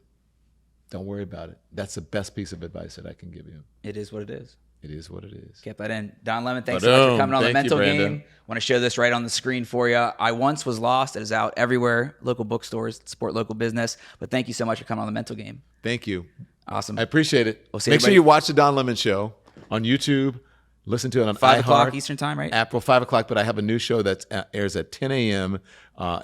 Don't worry about it. That's the best piece of advice that I can give you. It is what it is. It is what it is. Get that in. Don Lemon, thanks so much for coming on The Mental Game. Want to show this right on the screen for you. I Once Was Lost. It is out everywhere. Local bookstores, support local business. But thank you so much for coming on The Mental Game. Thank you. Awesome. I appreciate it. We'll see Make sure everybody- you watch the Don Lemon Show on YouTube. Listen to it on 5 o'clock iHeart, Eastern time, right? April 5 o'clock. But I have a new show that airs at 10 a.m.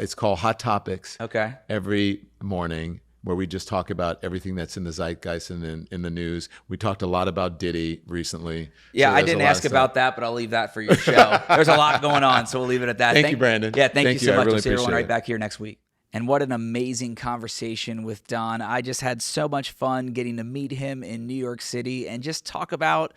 It's called Hot Topics. Okay. Every morning, where we just talk about everything that's in the zeitgeist and in the news. We talked a lot about Diddy recently. Yeah, So I there's didn't a lot ask of about that, but I'll leave that for your show. There's a lot going on, so we'll leave it at that. Thank you, Brandon. Yeah, thank you Thank so you. I much. really We'll see everyone appreciate right it. back here next week. And what an amazing conversation with Don. I just had so much fun getting to meet him in New York City and just talk about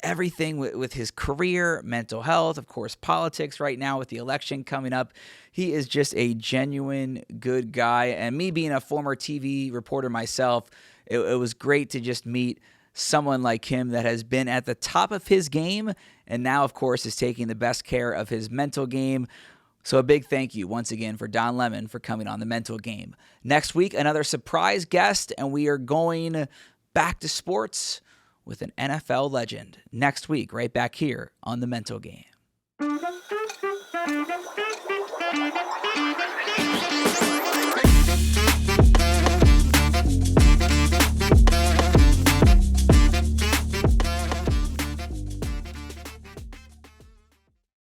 everything with his career, mental health, of course, politics right now with the election coming up. He is just a genuine good guy. And me being a former TV reporter myself, it was great to just meet someone like him that has been at the top of his game and now, of course, is taking the best care of his mental game. So a big thank you once again for Don Lemon for coming on The Mental Game. Next week, another surprise guest, and we are going back to sports with an NFL legend. Next week, right back here on The Mental Game.